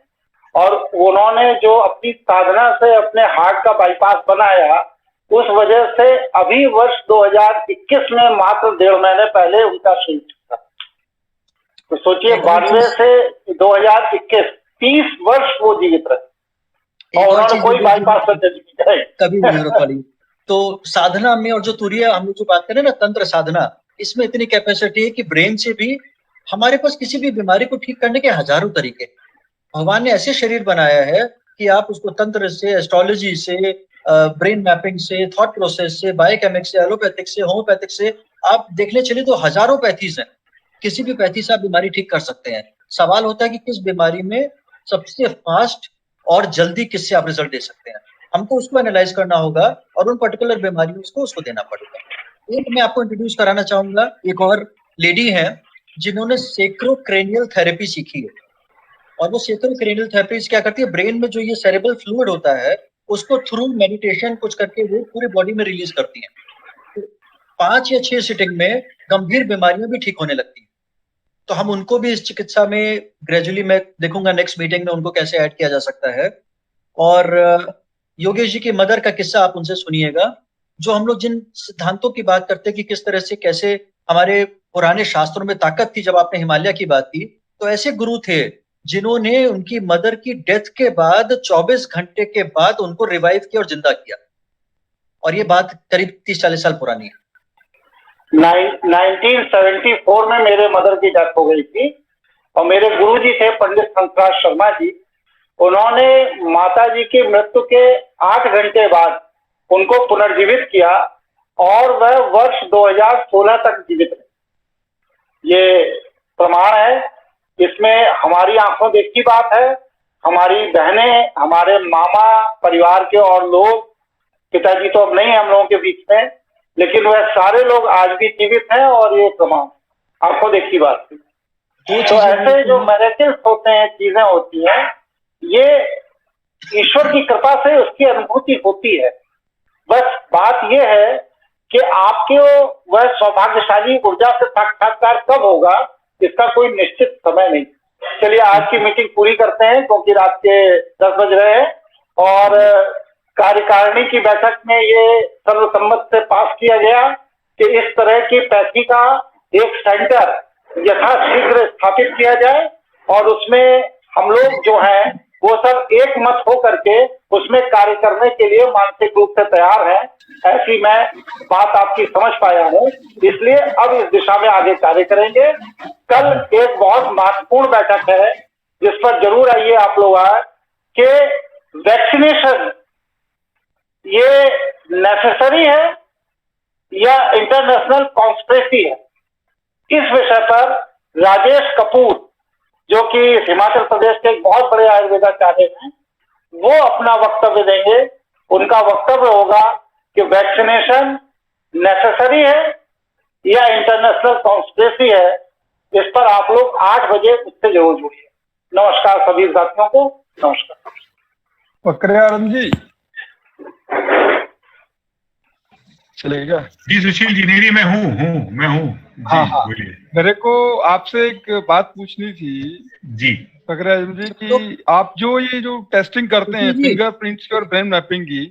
और उन्होंने जो अपनी साधना से अपने हार्ट का बाईपास बनाया, उस वजह से अभी वर्ष 2021 में, मात्र 1.5 महीने पहले उनका शुरू था। तो सोचिए, 92 से 2021, 30 वर्ष वो जीवित रहे और उन्होंने कोई बाईपास सर्जरी कभी नहीं हो पड़ी। तो साधना में, और जो तुरीय हम लोग जो बात करें ना, तंत्र साधना, इसमें इतनी कैपेसिटी है कि ब्रेन से भी हमारे पास किसी भी बीमारी को ठीक करने के हजारों तरीके। भगवान ने ऐसे शरीर बनाया है कि आप उसको तंत्र से, एस्ट्रोलॉजी से, ब्रेन मैपिंग से, थॉट प्रोसेस से, बायोकेमिक्स से, एलोपैथिक से, होम्योपैथिक से, आप देखने चलिए तो हजारों पैथीज हैं। किसी भी पैथी से आप बीमारी ठीक कर सकते हैं। सवाल होता है कि किस बीमारी में सबसे फास्ट और जल्दी किससे आप रिजल्ट दे सकते हैं। हमको उसको एनालाइज करना होगा और उन पर्टिकुलर बीमारियों को उसको देना पड़ेगा। एक मैं आपको इंट्रोड्यूस कराना चाहूंगा, एक और लेडी है जिन्होंने सेक्रोक्रेनियल थेरेपी सीखी है। और वो सेक्रोक्रेनियल थेरेपी क्या करती है, ब्रेन में जो ये सेरेब्रल फ्लूइड होता है उसको थ्रू मेडिटेशन कुछ करके वो पूरी बॉडी में रिलीज करती है। तो 5 या 6 सिटिंग में गंभीर बीमारियां भी ठीक होने लगती हैं। तो हम उनको भी इस चिकित्सा में ग्रेजुअली, मैं देखूंगा नेक्स्ट मीटिंग में उनको कैसे ऐड किया जा सकता है। और योगेश जी की मदर का किस्सा आप उनसे सुनिएगा, जो हम लोग जिन सिद्धांतों की बात करते हैं कि किस तरह से, कैसे हमारे पुराने शास्त्रों में ताकत थी। जब आपने हिमालय की बात की, तो ऐसे गुरु थे जिन्होंने उनकी मदर की डेथ के बाद 24 घंटे के बाद उनको रिवाइव किया और जिंदा किया। और ये बात करीब 30-40 साल पुरानी है। 1974 में मेरे मदर की डेथ हो गई थी, और मेरे गुरुजी थे पंडित संतराज शर्मा जी। उन्होंने माता जी की मृत्यु के 8 घंटे बाद उनको पुनर्जीवित किया, और वह वर्ष 2016 तक जीवित रहे। ये प्रमाण है, इसमें हमारी आंखों देखी बात है। हमारी बहनें, हमारे मामा, परिवार के और लोग, पिताजी तो अब नहीं है हम लोगों के बीच में, लेकिन वह सारे लोग आज भी जीवित हैं, और ये प्रमाण आंखों देखी बात है। तो ऐसे जो मिरेकल्स होते हैं, चीजें होती हैं, ये ईश्वर की कृपा से उसकी अनुभूति होती है। बस बात यह है कि आपके वह सौभाग्यशाली ऊर्जा से साक्षात्कार कब होगा, इसका कोई निश्चित समय नहीं। चलिए आज की मीटिंग पूरी करते हैं, क्योंकि रात के 10 बज रहे हैं और कार्यकारिणी की बैठक में ये सर्वसम्मत से पास किया गया कि इस तरह की पैथी का एक सेंटर यथाशीघ्र स्थापित किया जाए और उसमें हम लोग जो हैं वो सब एक मत हो करके उसमें कार्य करने के लिए मानसिक रूप से तैयार हैं। ऐसी मैं बात आपकी समझ पाया हूँ, इसलिए अब इस दिशा में आगे कार्य करेंगे। कल एक बहुत महत्वपूर्ण बैठक है जिस पर जरूर आइए आप लोग कि वैक्सीनेशन ये नेसेसरी है या इंटरनेशनल कॉन्स्पिरेसी है। इस विषय पर राजेश कपूर जो कि हिमाचल प्रदेश के एक बहुत बड़े आयुर्वेदाचार्य हैं, वो अपना वक्तव्य देंगे। उनका वक्तव्य होगा कि वैक्सीनेशन नेसेसरी है या इंटरनेशनल कॉन्स्पिरेसी है। इस पर आप लोग 8 बजे उससे जरूर जुड़िए। नमस्कार सभी साथियों को, नमस्कार। फकरियारम जी चलेगा? जी सुशील जी, नहीं मैं हूँ हाँ हाँ, बोलिए। मेरे को आपसे एक बात पूछनी थी जी फकरियारम जी कि आप जो ये जो टेस्टिंग करते हैं जी। फिंगरप्रिंट्स की और ब्रेन मैपिंग की,